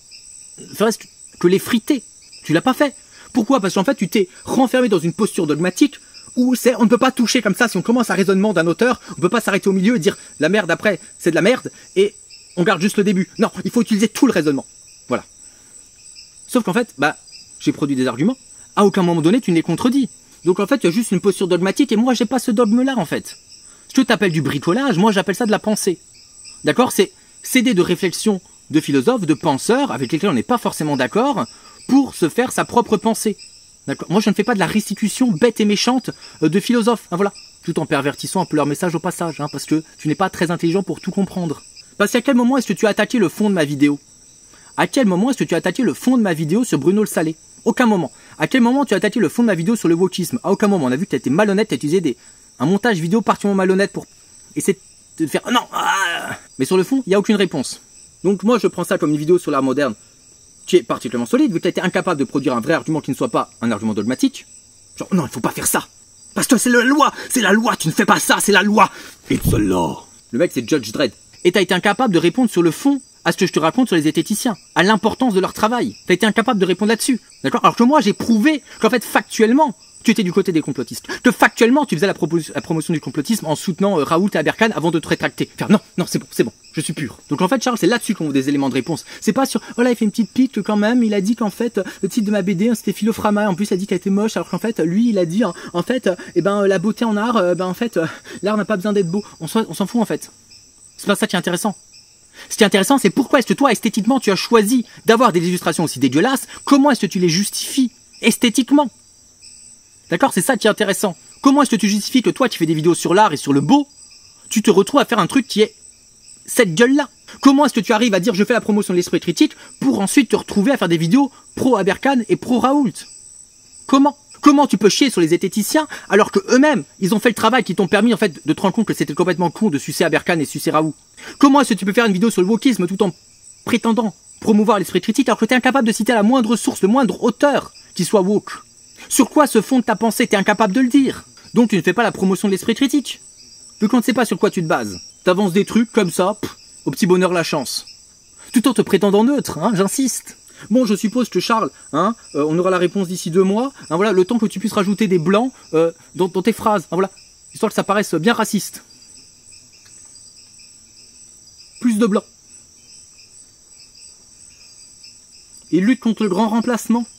serait-ce que l'effrité. Tu l'as pas fait. Pourquoi? Parce qu'en fait, tu t'es renfermé dans une posture dogmatique où c'est, on ne peut pas toucher comme ça. Si on commence un raisonnement d'un auteur, on peut pas s'arrêter au milieu et dire la merde après, c'est de la merde, et on garde juste le début. Non, il faut utiliser tout le raisonnement. Voilà. Sauf qu'en fait, bah, j'ai produit des arguments. À aucun moment donné, tu ne les contredis. Donc en fait, tu as juste une posture dogmatique, et moi, j'ai pas ce dogme-là, en fait. Ce que tu appelles du bricolage, moi, j'appelle ça de la pensée. D'accord? C'est des de réflexion de philosophes, de penseurs, avec lesquels on n'est pas forcément d'accord, pour se faire sa propre pensée. D'accord? Moi, je ne fais pas de la restitution bête et méchante de philosophes, hein, voilà. Tout en pervertissant un peu leur message au passage, hein, parce que tu n'es pas très intelligent pour tout comprendre. Parce qu'à quel moment est-ce que tu as attaqué le fond de ma vidéo? À quel moment est-ce que tu as attaqué le fond de ma vidéo sur Bruno le Salé? Aucun moment. À quel moment tu as attaqué le fond de ma vidéo sur le wokisme? À aucun moment. On a vu que tu as été malhonnête, tu as utilisé un montage vidéo particulièrement malhonnête pour essayer de faire... Non Mais sur le fond, il n'y a aucune réponse. Donc moi, je prends ça comme une vidéo sur l'art moderne qui est particulièrement solide, vu que tu as été incapable de produire un vrai argument qui ne soit pas un argument dogmatique. Genre, non, il faut pas faire ça. Parce que c'est la loi, tu ne fais pas ça, c'est la loi. It's the law. Le mec, c'est Judge Dredd. Et tu as été incapable de répondre sur le fond à ce que je te raconte sur les zététiciens, à l'importance de leur travail. T'as été incapable de répondre là-dessus, d'accord? Alors que moi, j'ai prouvé qu'en fait, factuellement, tu étais du côté des complotistes. Que factuellement, tu faisais la promotion du complotisme en soutenant Raoult et Aberkan avant de te rétracter. Faire non, c'est bon, je suis pur. Donc en fait, Charles, c'est là-dessus qu'on veut des éléments de réponse. C'est pas sur, oh là, il fait une petite pique quand même, il a dit qu'en fait, le titre de ma BD, c'était Philophrama, en plus, il a dit qu'elle était moche, alors qu'en fait, lui, il a dit, en fait, la beauté en art, en fait, l'art n'a pas besoin d'être beau. On s'en fout, en fait. C'est pas ça qui est intéressant. Ce qui est intéressant, c'est pourquoi est-ce que toi, esthétiquement, tu as choisi d'avoir des illustrations aussi dégueulasses? Comment est-ce que tu les justifies esthétiquement? D'accord? C'est ça qui est intéressant. Comment est-ce que tu justifies que toi, qui fais des vidéos sur l'art et sur le beau, tu te retrouves à faire un truc qui est cette gueule-là? Comment est-ce que tu arrives à dire je fais la promotion de l'esprit critique pour ensuite te retrouver à faire des vidéos pro-Aberkan et pro-Raoult? Comment tu peux chier sur les zététiciens alors que eux-mêmes, ils ont fait le travail qui t'ont permis en fait de te rendre compte que c'était complètement con de sucer Aberkan et sucer Raoult? Comment est-ce que tu peux faire une vidéo sur le wokisme tout en prétendant promouvoir l'esprit critique alors que tu es incapable de citer la moindre source, le moindre auteur qui soit woke? Sur quoi se fonde ta pensée? Tu es incapable de le dire. Donc tu ne fais pas la promotion de l'esprit critique. Vu qu'on ne sait pas sur quoi tu te bases, t'avances des trucs comme ça, au petit bonheur la chance. Tout en te prétendant neutre, hein, j'insiste. Bon, je suppose que Charles, on aura la réponse d'ici 2 mois. Hein, voilà, le temps que tu puisses rajouter des blancs dans tes phrases. Hein, voilà, histoire que ça paraisse bien raciste. Plus de blancs. Et lutte contre le grand remplacement.